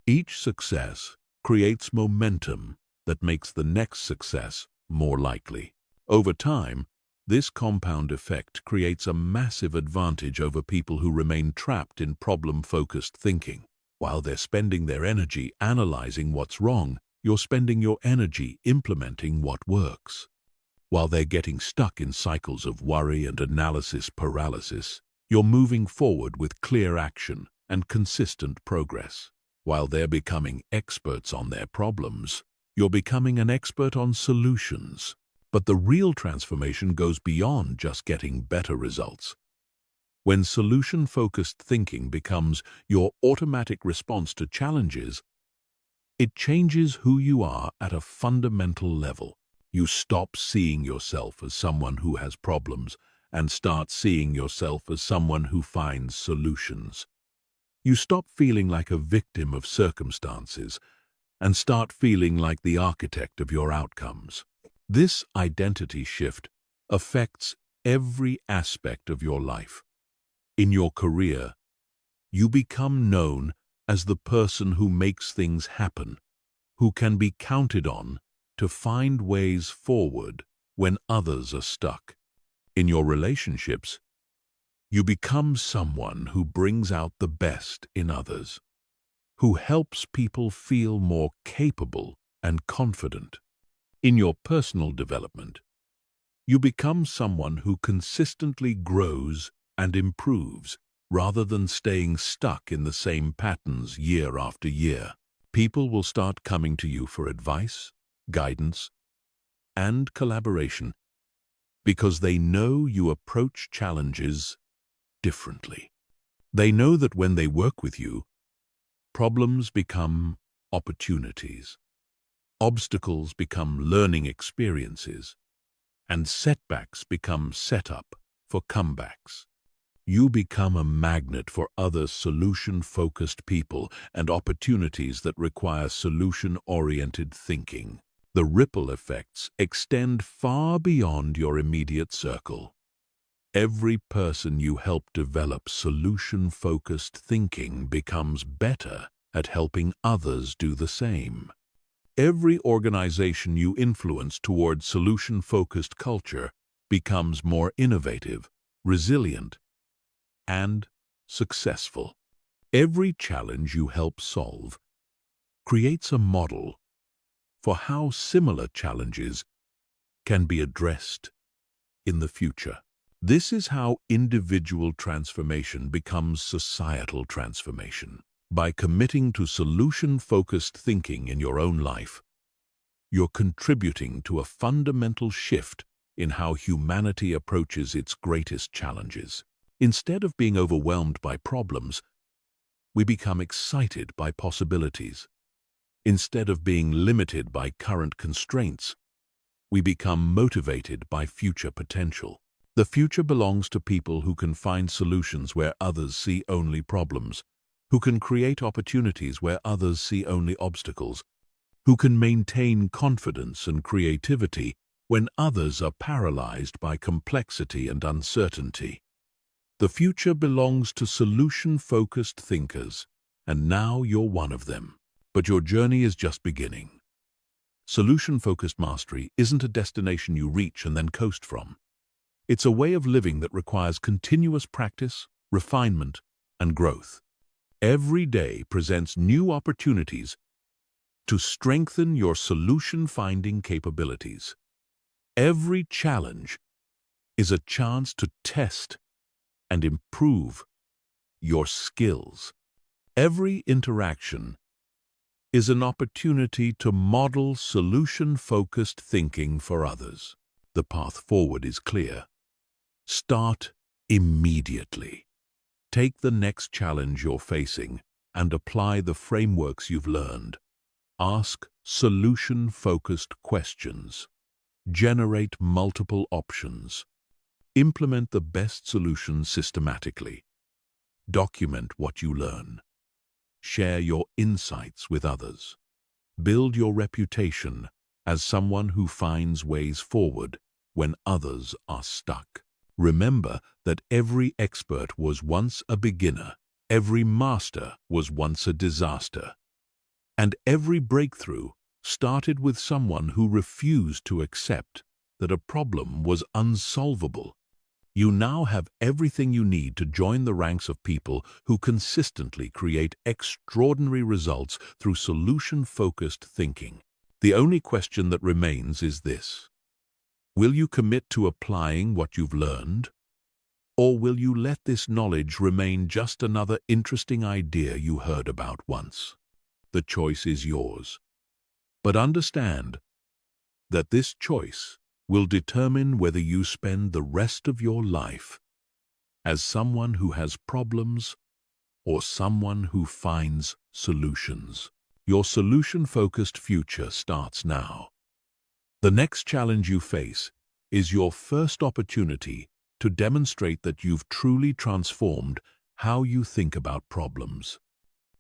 Each success creates momentum that makes the next success more likely. Over time, this compound effect creates a massive advantage over people who remain trapped in problem-focused thinking. While they're spending their energy analyzing what's wrong, you're spending your energy implementing what works. While they're getting stuck in cycles of worry and analysis paralysis, you're moving forward with clear action and consistent progress. While they're becoming experts on their problems, you're becoming an expert on solutions. But the real transformation goes beyond just getting better results. When solution-focused thinking becomes your automatic response to challenges, It changes who you are at a fundamental level. You stop seeing yourself as someone who has problems and start seeing yourself as someone who finds solutions. You stop feeling like a victim of circumstances and start feeling like the architect of your outcomes. This identity shift affects every aspect of your life. In your career, you become known as the person who makes things happen, who can be counted on to find ways forward when others are stuck. In your relationships, you become someone who brings out the best in others, who helps people feel more capable and confident. In your personal development, you become someone who consistently grows and improves rather than staying stuck in the same patterns year after year. People will start coming to you for advice, guidance, and collaboration because they know you approach challenges differently. They know that when they work with you, problems become opportunities, obstacles become learning experiences, and setbacks become setup for comebacks. You become a magnet for other solution-focused people and opportunities that require solution-oriented thinking. The ripple effects extend far beyond your immediate circle. Every person you help develop solution-focused thinking becomes better at helping others do the same. Every organization you influence toward solution-focused culture becomes more innovative, resilient, and successful. Every challenge you help solve creates a model for how similar challenges can be addressed in the future. This is how individual transformation becomes societal transformation. By committing to solution-focused thinking in your own life, you're contributing to a fundamental shift in how humanity approaches its greatest challenges. Instead of being overwhelmed by problems, we become excited by possibilities. Instead of being limited by current constraints, we become motivated by future potential. The future belongs to people who can find solutions where others see only problems, who can create opportunities where others see only obstacles, who can maintain confidence and creativity when others are paralyzed by complexity and uncertainty. The future belongs to solution-focused thinkers, and now you're one of them. But your journey is just beginning. Solution-focused mastery isn't a destination you reach and then coast from. It's a way of living that requires continuous practice, refinement, and growth. Every day presents new opportunities to strengthen your solution-finding capabilities. Every challenge is a chance to test and improve your skills. Every interaction is an opportunity to model solution-focused thinking for others. The path forward is clear. Start immediately. Take the next challenge you're facing and apply the frameworks you've learned. Ask solution-focused questions. Generate multiple options. Implement the best solution systematically. Document what you learn. Share your insights with others. Build your reputation as someone who finds ways forward when others are stuck. Remember that every expert was once a beginner, every master was once a disaster, and every breakthrough started with someone who refused to accept that a problem was unsolvable. You now have everything you need to join the ranks of people who consistently create extraordinary results through solution-focused thinking. The only question that remains is this: will you commit to applying what you've learned? Or will you let this knowledge remain just another interesting idea you heard about once? The choice is yours. But understand that this choice will determine whether you spend the rest of your life as someone who has problems or someone who finds solutions. Your solution-focused future starts now. The next challenge you face is your first opportunity to demonstrate that you've truly transformed how you think about problems.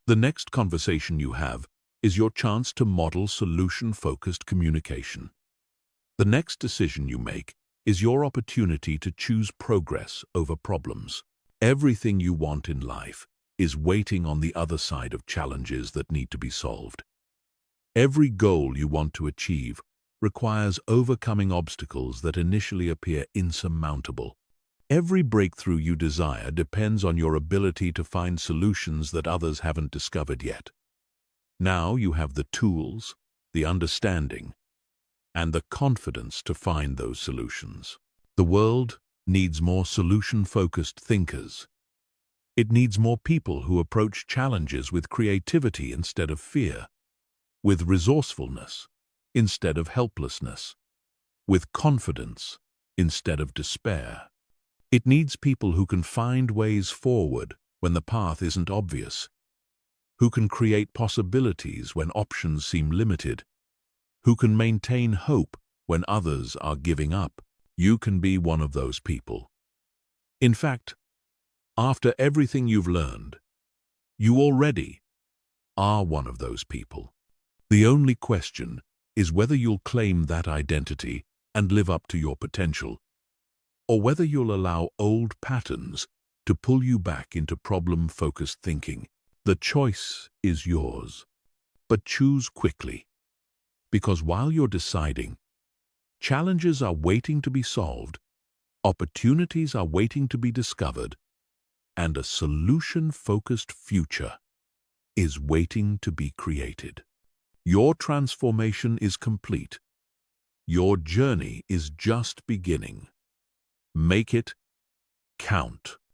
The next conversation you have is your chance to model solution-focused communication. The next decision you make is your opportunity to choose progress over problems. Everything you want in life is waiting on the other side of challenges that need to be solved. Every goal you want to achieve requires overcoming obstacles that initially appear insurmountable. Every breakthrough you desire depends on your ability to find solutions that others haven't discovered yet. Now you have the tools, the understanding, and the confidence to find those solutions. The world needs more solution-focused thinkers. It needs more people who approach challenges with creativity instead of fear, with resourcefulness instead of helplessness, with confidence instead of despair. It needs people who can find ways forward when the path isn't obvious, who can create possibilities when options seem limited, who can maintain hope when others are giving up. You can be one of those people. In fact, after everything you've learned, you already are one of those people. The only question is whether you'll claim that identity and live up to your potential, or whether you'll allow old patterns to pull you back into problem-focused thinking. The choice is yours, but choose quickly, because while you're deciding, challenges are waiting to be solved, opportunities are waiting to be discovered, and a solution-focused future is waiting to be created. Your transformation is complete. Your journey is just beginning. Make it count.